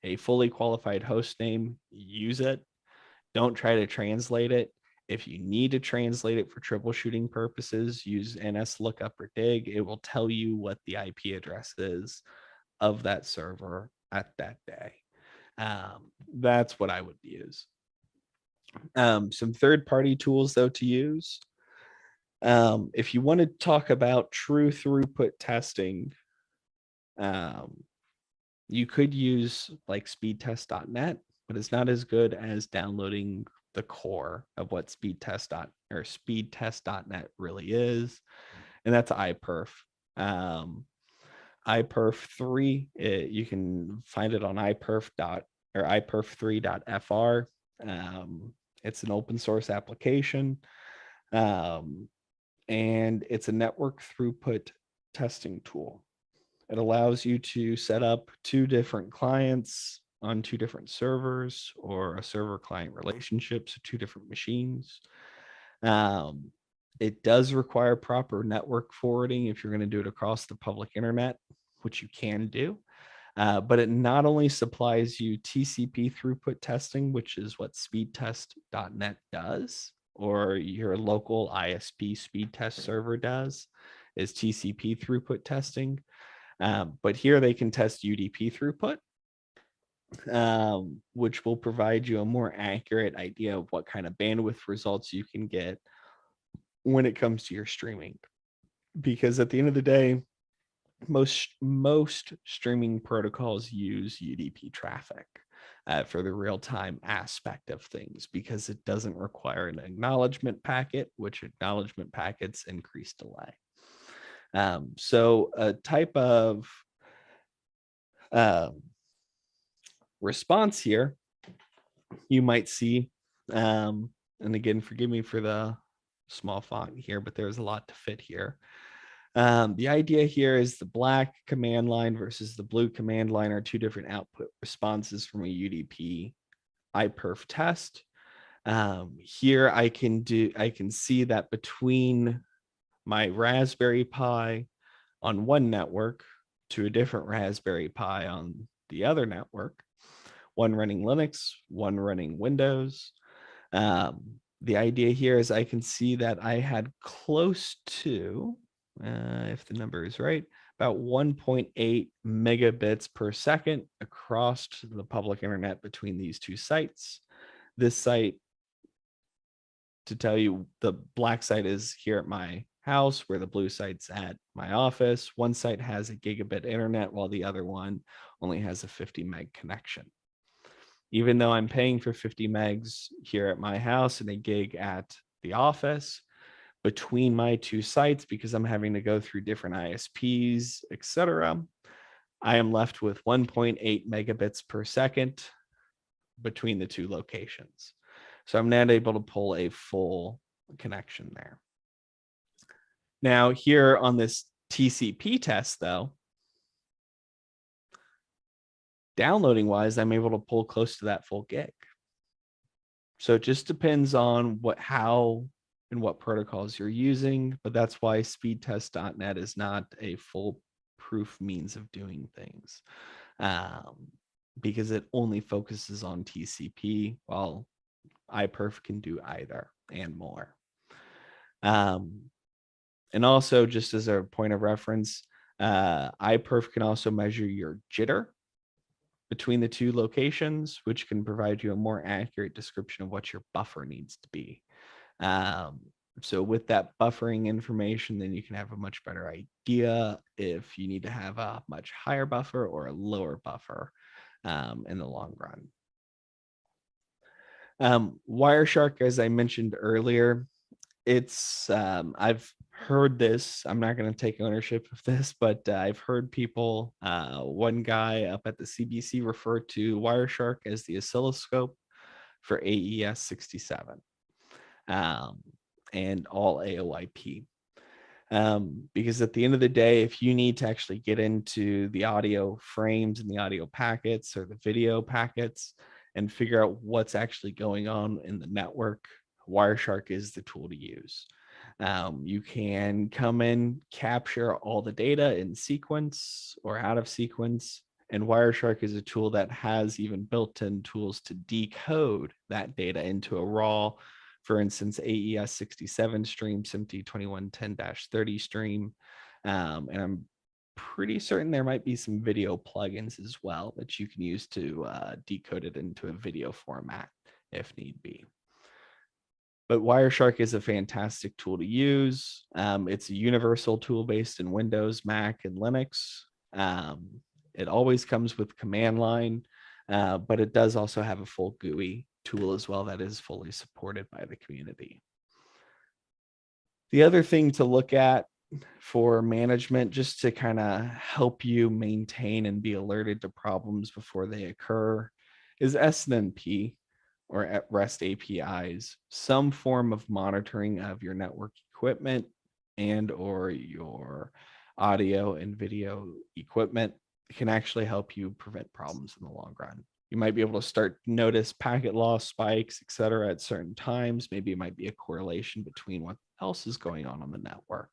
a fully qualified host name, use it. Don't try to translate it. If you need to translate it for troubleshooting purposes, use NSLookup or dig. It will tell you what the IP address is of that server at that day. That's what I would use. Some third-party tools, though, to use. If you want to talk about true throughput testing, you could use like speedtest.net, but it's not as good as downloading the core of what speedtest.net really is, and that's iPerf. iPerf3, you can find it on iPerf3.fr. It's an open source application, and it's a network throughput testing tool. It allows you to set up 2 different clients on 2 different servers, or a server client relationship, so 2 different machines. It does require proper network forwarding if you're going to do it across the public internet, which you can do. But it not only supplies you TCP throughput testing, which is what speedtest.net does, or your local ISP speed test server does, is TCP throughput testing. But here they can test UDP throughput, which will provide you a more accurate idea of what kind of bandwidth results you can get when it comes to your streaming. Because at the end of the day, most streaming protocols use UDP traffic for the real-time aspect of things, because it doesn't require an acknowledgement packet, which acknowledgement packets increase delay. So a type of response here you might see, and again, forgive me for the small font here, but there's a lot to fit here. The idea here is the black command line versus the blue command line are 2 different output responses from a UDP iPerf test. Here I can see that between my Raspberry Pi on one network to a different Raspberry Pi on the other network, one running Linux, one running Windows. The idea here is I can see that I had close to, if the number is right, about 1.8 megabits per second across the public internet between these 2 sites. This site, to tell you, the black site is here at my house, where the blue site's at my office. One site has a gigabit internet, while the other one only has a 50 meg connection. Even though I'm paying for 50 megs here at my house and a gig at the office, between my two sites, because I'm having to go through different ISPs, etc., I am left with 1.8 megabits per second between the two locations. So I'm not able to pull a full connection there. Now here on this TCP test though, downloading wise, I'm able to pull close to that full gig. So it just depends on how and what protocols you're using, but that's why speedtest.net is not a foolproof means of doing things, because it only focuses on TCP, while iPerf can do either and more. And also, just as a point of reference, iPerf can also measure your jitter between the two locations, which can provide you a more accurate description of what your buffer needs to be. So with that buffering information, then you can have a much better idea if you need to have a much higher buffer or a lower buffer in the long run. Wireshark, as I mentioned earlier, it's I've heard this. I'm not going to take ownership of this, but I've heard people, one guy up at the CBC refer to Wireshark as the oscilloscope for AES-67 and all AOIP. Because at the end of the day, if you need to actually get into the audio frames and the audio packets or the video packets and figure out what's actually going on in the network, Wireshark is the tool to use. You can come in, capture all the data in sequence or out of sequence, and Wireshark is a tool that has even built-in tools to decode that data into a raw, for instance, AES-67 stream, SMPTE 2110-30 stream. And I'm pretty certain there might be some video plugins as well that you can use to decode it into a video format if need be. But Wireshark is a fantastic tool to use. It's a universal tool based in Windows, Mac, and Linux. It always comes with command line, but it does also have a full GUI tool as well that is fully supported by the community. The other thing to look at for management, just to kind of help you maintain and be alerted to problems before they occur, is SNMP or at REST APIs, some form of monitoring of your network equipment and or your audio and video equipment can actually help you prevent problems in the long run. You might be able to start to notice packet loss spikes, et cetera, at certain times. Maybe it might be a correlation between what else is going on the network.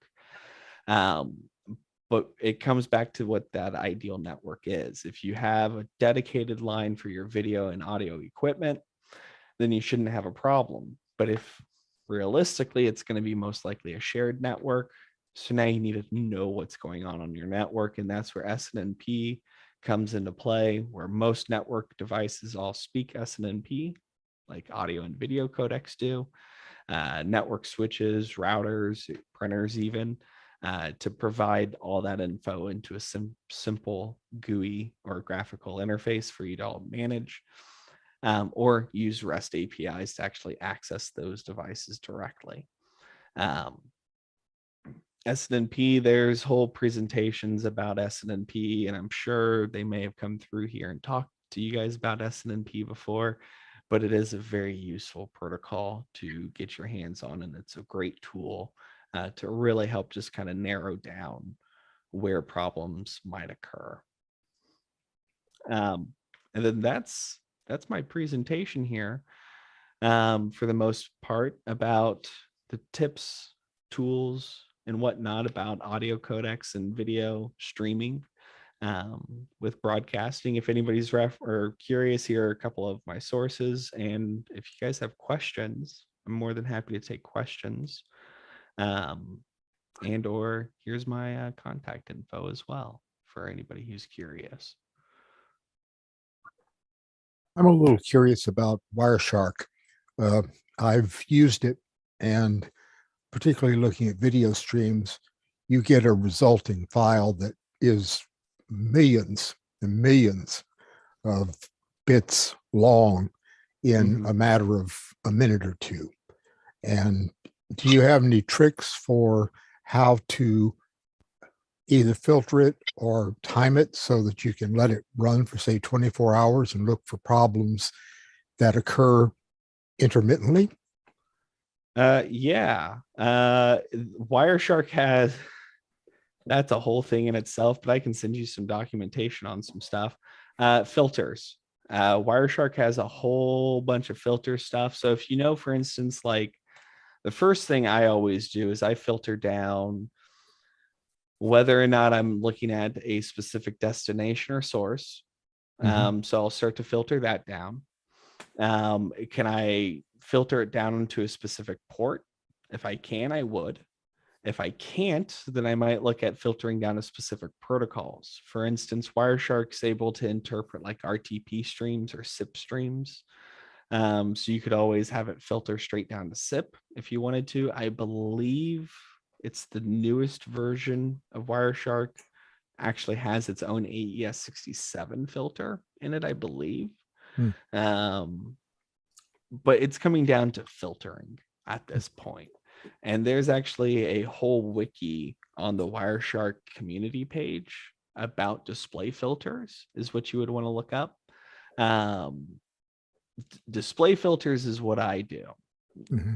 But it comes back to what that ideal network is. If you have a dedicated line for your video and audio equipment, then you shouldn't have a problem. But if realistically, it's going to be most likely a shared network. So now you need to know what's going on your network. And that's where SNMP comes into play, where most network devices all speak SNMP, like audio and video codecs do. Network switches, routers, printers even, to provide all that info into a simple GUI or graphical interface for you to all manage, or use REST APIs to actually access those devices directly. SNMP, there's whole presentations about SNMP, and I'm sure they may have come through here and talked to you guys about SNMP before, but it is a very useful protocol to get your hands on, and it's a great tool to really help just kind of narrow down where problems might occur. And then that's my presentation here, for the most part, about the tips, tools, and whatnot about audio codecs and video streaming with broadcasting. If anybody's curious, here are a couple of my sources, and if you guys have questions, I'm more than happy to take questions. And or here's my contact info as well for anybody who's curious. I'm a little curious about Wireshark. I've used it, and particularly looking at video streams, you get a resulting file that is millions and millions of bits long in a matter of a minute or two. And do you have any tricks for how to either filter it or time it so that you can let it run for, say, 24 hours and look for problems that occur intermittently? Yeah. Wireshark has, that's a whole thing in itself, but I can send you some documentation on some stuff. Filters. Wireshark has a whole bunch of filter stuff. So if you know, for instance, like the first thing I always do is I filter down whether or not I'm looking at a specific destination or source. So I'll start to filter that down. Can I filter it down into a specific port? If I can, I would. If I can't, then I might look at filtering down to specific protocols. For instance, Wireshark's able to interpret like RTP streams or SIP streams. So you could always have it filter straight down to SIP if you wanted to. I believe it's the newest version of Wireshark actually has its own AES67 filter in it, I believe. But it's coming down to filtering at this point. And there's actually a whole wiki on the Wireshark community page about display filters is what you would want to look up. Display filters is what I do,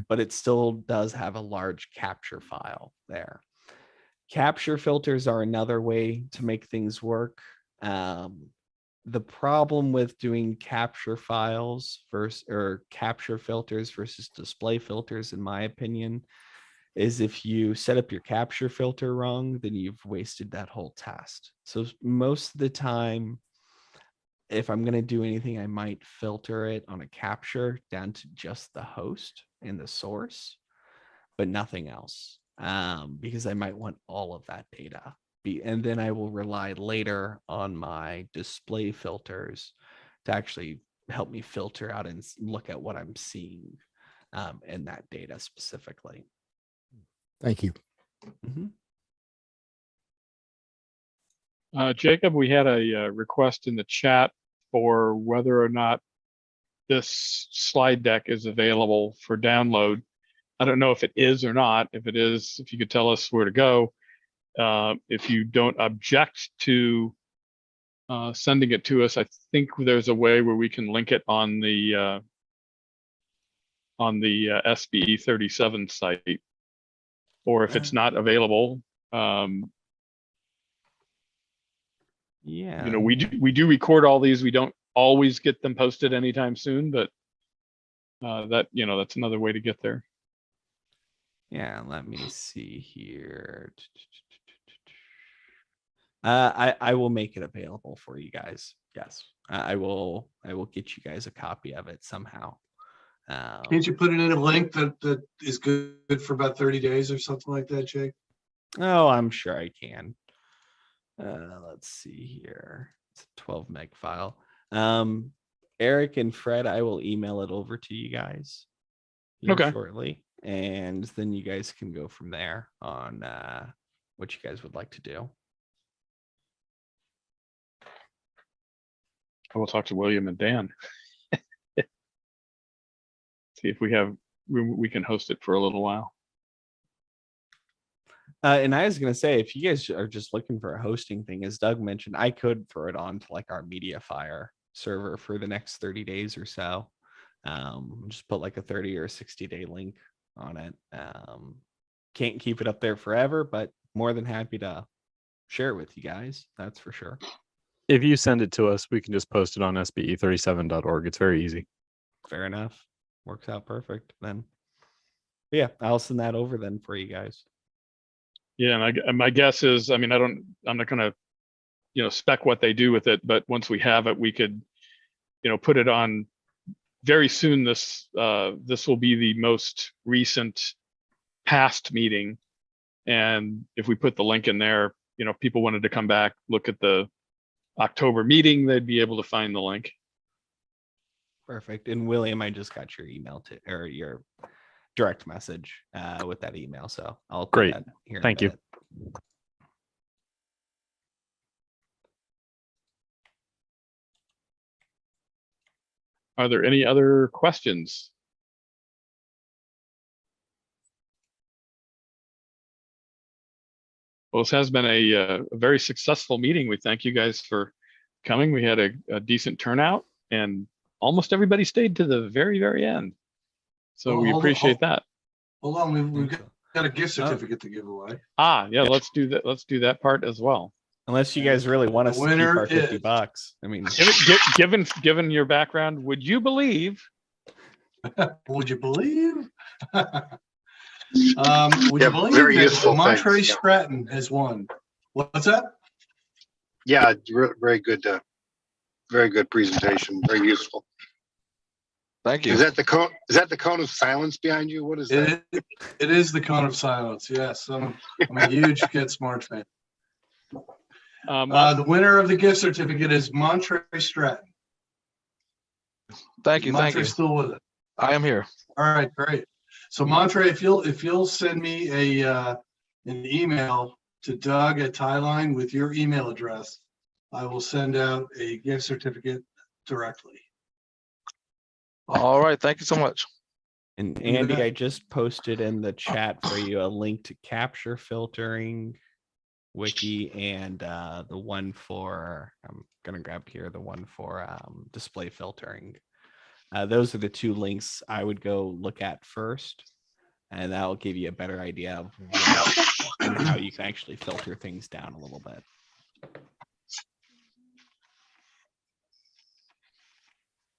but it still does have a large capture file there. Capture filters are another way to make things work. The problem with doing capture files versus or capture filters versus display filters, in my opinion, is if you set up your capture filter wrong, then you've wasted that whole test. So most of the time, if I'm going to do anything, I might filter it on a capture down to just the host and the source, but nothing else, because I might want all of that data. And then I will rely later on my display filters to actually help me filter out and look at what I'm seeing in that data specifically. Thank you. Jacob, we had a request in the chat for whether or not this slide deck is available for download. I don't know if it is or not. If it is, if you could tell us where to go. If you don't object to sending it to us, I think there's a way where we can link it on the SBE37 site. Or if it's not available, yeah, you know, we do record all these. We don't always get them posted anytime soon, but that, you know, that's another way to get there. yeah. Let me see here. I will make it available for you guys. Yes, I will get you guys a copy of it somehow. Can't you put it in a link that is good for about 30 days or something like that, Jake? Oh, I'm sure I can. Let's see here. It's a 12 meg file. Eric and Fred, I will email it over to you guys here shortly, and then you guys can go from there on what you guys would like to do. I will talk to William and Dan. See if we can host it for a little while. And I was going to say, if you guys are just looking for a hosting thing, as Doug mentioned, I could throw it on to like our MediaFire server for the next 30 days or so. Just put like a 30 or 60-day link on it. Can't keep it up there forever, but more than happy to share it with you guys. That's for sure. If you send it to us, we can just post it on SBE37.org. It's very easy. Fair enough. Works out perfect then. Yeah, I'll send that over then for you guys. Yeah, and my guess is, I mean, I'm not gonna, you know, spec what they do with it, but once we have it, we could, you know, put it on very soon. This will be the most recent past meeting. And if we put the link in there, you know, if people wanted to come back, look at the October meeting, they'd be able to find the link. Perfect. And William, I just got your email to, or your direct message with that email. So I'll do that here. Thank you. Are there any other questions? Well, this has been a very successful meeting. We thank you guys for coming. We had a decent turnout, and almost everybody stayed to the very, very end. So Well, we appreciate that. Hold on, we've Excellent. got a gift certificate to give away. Yeah, let's do that. Let's do that part as well. Unless you guys really want The us to keep winner our 50 is- bucks. I mean, Given your background, would you believe? Would you believe? Would Yeah, you believe very that useful, Montre thanks, yeah. Stratton has won? What's that? Yeah, very good presentation, very useful. Thank you. Is that the cone of silence behind you? What is that? It is the cone of silence. Yes, I'm a huge Get Smart fan. The winner of the gift certificate is Montre Stratton. Thank you. Thank Montre you. still with it. I am here. All right, great. So Montre, if you'll send me an email to Doug at Tieline with your email address, I will send out a gift certificate directly. All right. Thank you so much. and You Andy, bet. I just posted in the chat for you a link to capture filtering wiki and the one for, I'm gonna grab here, the one for display filtering. Those are the two links I would go look at first, and that will give you a better idea of what and how you can actually filter things down a little bit.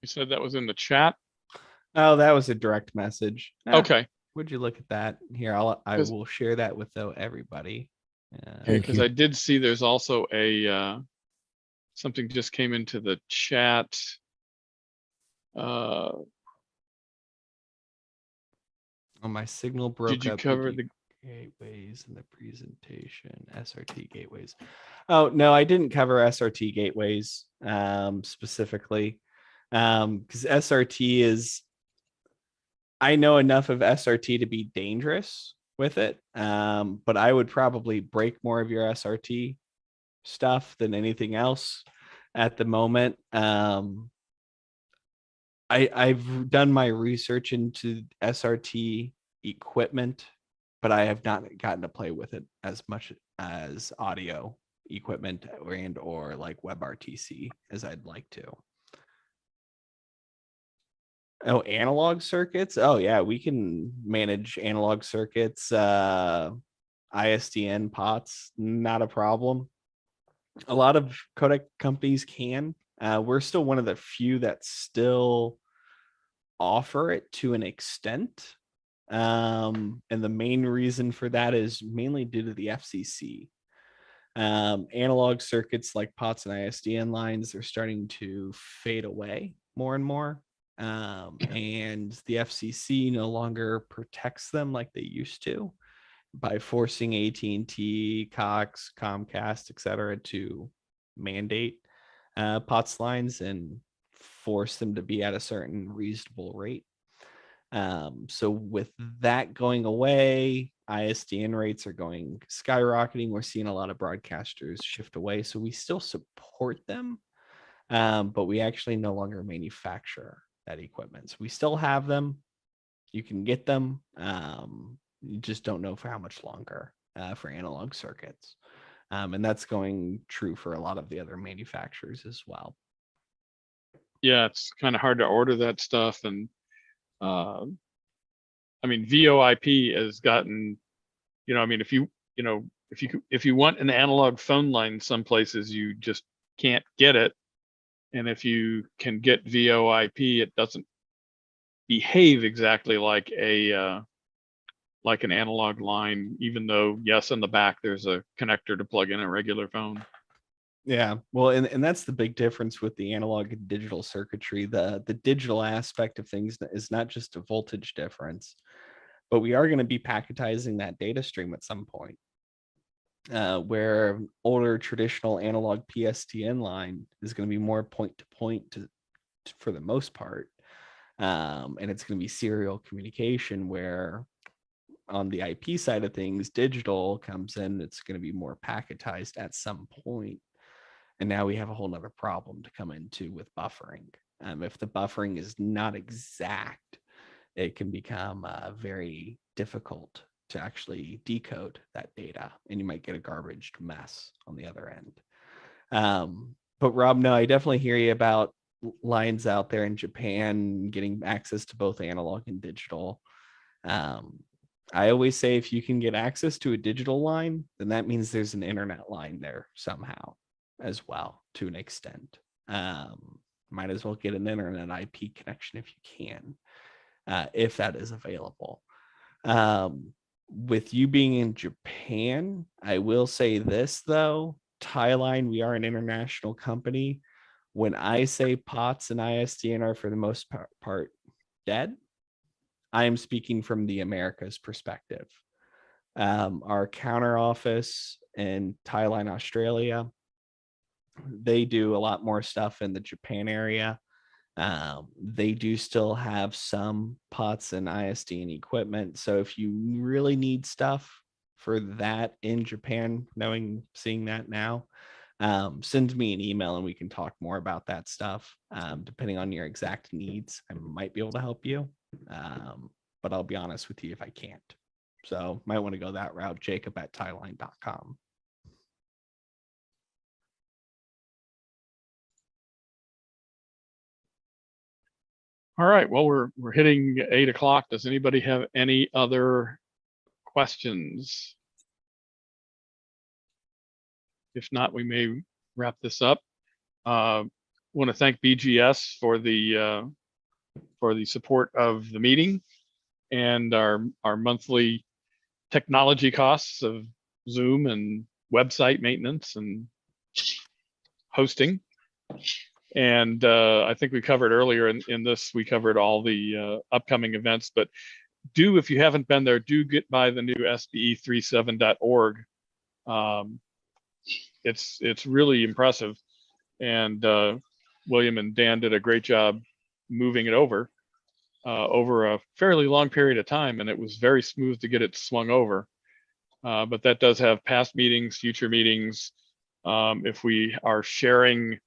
You said that was in the chat. Oh, that was a direct message. Okay, Would you look at that? Here, I 'Cause- will share that with everybody. Thank because you. I did see there's also a something just came into the chat. Oh, my signal broke Did you up. cover into the? gateways in the presentation? SRT gateways. Oh no, I didn't cover SRT gateways specifically because SRT is. I know enough of SRT to be dangerous with it, but I would probably break more of your SRT stuff than anything else at the moment. I've done my research into SRT equipment, but I have not gotten to play with it as much as audio equipment or like WebRTC as I'd like to. Oh, analog circuits. Oh yeah, we can manage analog circuits, ISDN pots, not a problem. A lot of codec companies can. We're still one of the few that still offer it to an extent. And the main reason for that is mainly due to the FCC. Analog circuits like POTS and ISDN lines are starting to fade away more and more. And the FCC no longer protects them like they used to by forcing AT&T, Cox, Comcast, etc., to mandate POTS lines and force them to be at a certain reasonable rate. So with that going away, ISDN rates are going skyrocketing. We're seeing a lot of broadcasters shift away. So we still support them, but we actually no longer manufacture that equipment. So we still have them. You can get them. You just don't know for how much longer for analog circuits. And that's going true for a lot of the other manufacturers as well. Yeah, it's kind of hard to order that stuff, and I mean, VoIP has gotten, I mean, if you want an analog phone line, some places you just can't get it. And if you can get VoIP, it doesn't behave exactly like an analog line, even though, yes, in the back there's a connector to plug in a regular phone. Yeah, well, and that's the big difference with the analog and digital circuitry. The digital aspect of things is not just a voltage difference, but we are going to be packetizing that data stream at some point. Where older traditional analog PSTN line is going to be more point to point for the most part. And it's going to be serial communication, where on the IP side of things, digital comes in, it's going to be more packetized at some point. And now we have a whole nother problem to come into with buffering. If the buffering is not exact, it can become very difficult to actually decode that data, and you might get a garbaged mess on the other end. But Rob, no, I definitely hear you about lines out there in Japan getting access to both analog and digital. I always say if you can get access to a digital line, then that means there's an internet line there somehow as well, to an extent. Might as well get an internet IP connection if you can, if that is available. With you being in Japan, I will say this though, Tieline, we are an international company. When I say POTS and ISDN are for the most part dead, I am speaking from the Americas perspective. Our counter office in Tieline, Australia, they do a lot more stuff in the Japan area. They do still have some POTS and ISDN equipment. So if you really need stuff for that in Japan, seeing that now, send me an email and we can talk more about that stuff. Depending on your exact needs, I might be able to help you. But I'll be honest with you if I can't. So might want to go that route, jacob@tieline.com. All right, well, we're hitting 8 o'clock. Does anybody have any other questions? If not, we may wrap this up. Want to thank BGS for the support of the meeting and our monthly technology costs of Zoom and website maintenance and hosting. And I think we covered earlier in this, we covered all the upcoming events, but if you haven't been there, do get by the new SBE37.org. It's really impressive. And William and Dan did a great job moving it over a fairly long period of time, and it was very smooth to get it swung over. But that does have past meetings, future meetings. If we are sharing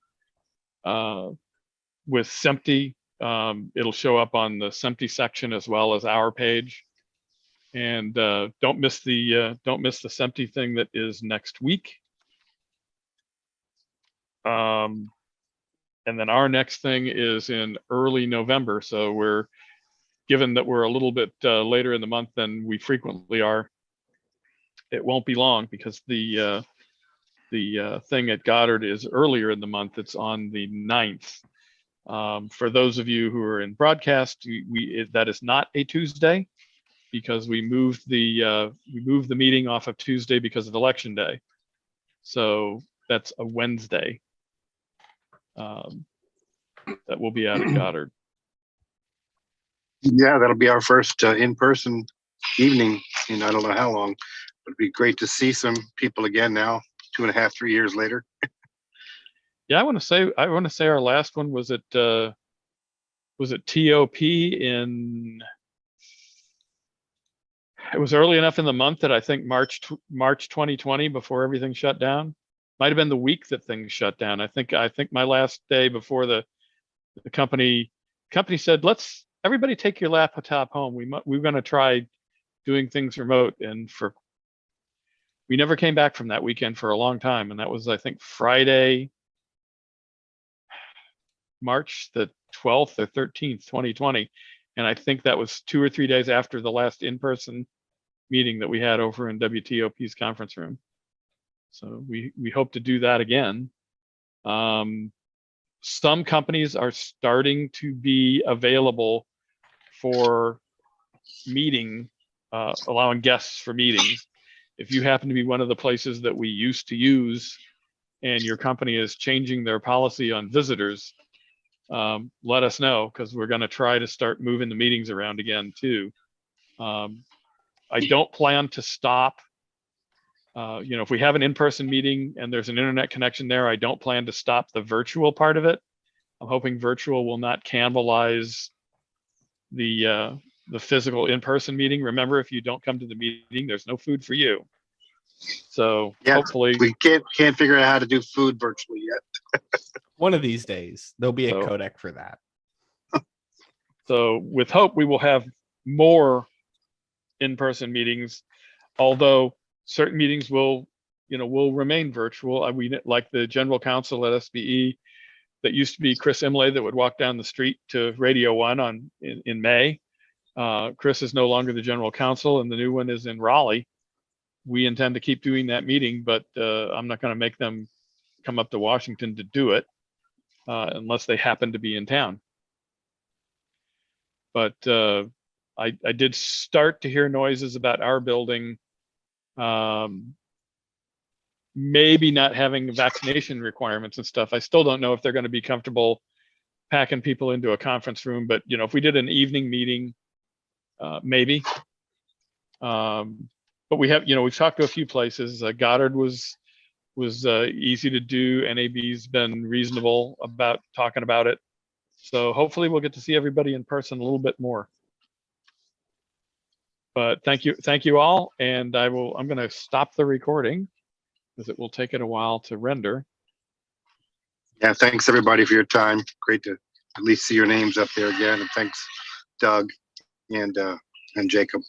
with SEMTI, it'll show up on the SEMTI section as well as our page. And don't miss the SEMTI thing that is next week. And then our next thing is in early November. So given that we're a little bit later in the month than we frequently are, it won't be long because the thing at Goddard is earlier in the month. It's on the 9th. For those of you who are in broadcast, that is not a Tuesday because we moved the meeting off of Tuesday because of Election Day. So that's a Wednesday. That will be out at Goddard. Yeah, that'll be our first in-person evening in I don't know how long. It'd be great to see some people again now, 2.5, 3 years later. Yeah, I want to say our last one was at TOP in. It was early enough in the month that I think March 2020 before everything shut down. Might have been the week that things shut down. I think my last day before the company said, let's everybody take your laptop home. We're going to try doing things remote, and we never came back from that weekend for a long time. And that was, I think, Friday, March the 12th or 13th, 2020. And I think that was 2 or 3 days after the last in-person meeting that we had over in WTOP's conference room. So we hope to do that again. Some companies are starting to be available for meeting, allowing guests for meetings. If you happen to be one of the places that we used to use and your company is changing their policy on visitors, let us know, because we're going to try to start moving the meetings around again too. I don't plan to stop. If we have an in-person meeting and there's an internet connection there, I don't plan to stop the virtual part of it. I'm hoping virtual will not cannibalize the physical in-person meeting. Remember, if you don't come to the meeting, there's no food for you. So Yeah, hopefully we can't figure out how to do food virtually yet. One of these days, there'll be a So- codec for that. So with hope, we will have more in-person meetings. although certain meetings will, will remain virtual. We, like the general counsel at SBE, that used to be Chris Imlay that would walk down the street to Radio One in May. Chris is no longer the general counsel, and the new one is in Raleigh. We intend to keep doing that meeting, but I'm not going to make them come up to Washington to do it unless they happen to be in town. But I did start to hear noises about our building maybe not having vaccination requirements and stuff. I still don't know if they're going to be comfortable packing people into a conference room, but if we did an evening meeting, maybe. But we have, we've talked to a few places. Goddard was easy to do. NAB's been reasonable about talking about it. So hopefully we'll get to see everybody in person a little bit more. But thank you all. And I'm going to stop the recording because it will take it a while to render. Yeah, thanks everybody for your time. Great to at least see your names up there again. And thanks, Doug and Jacob.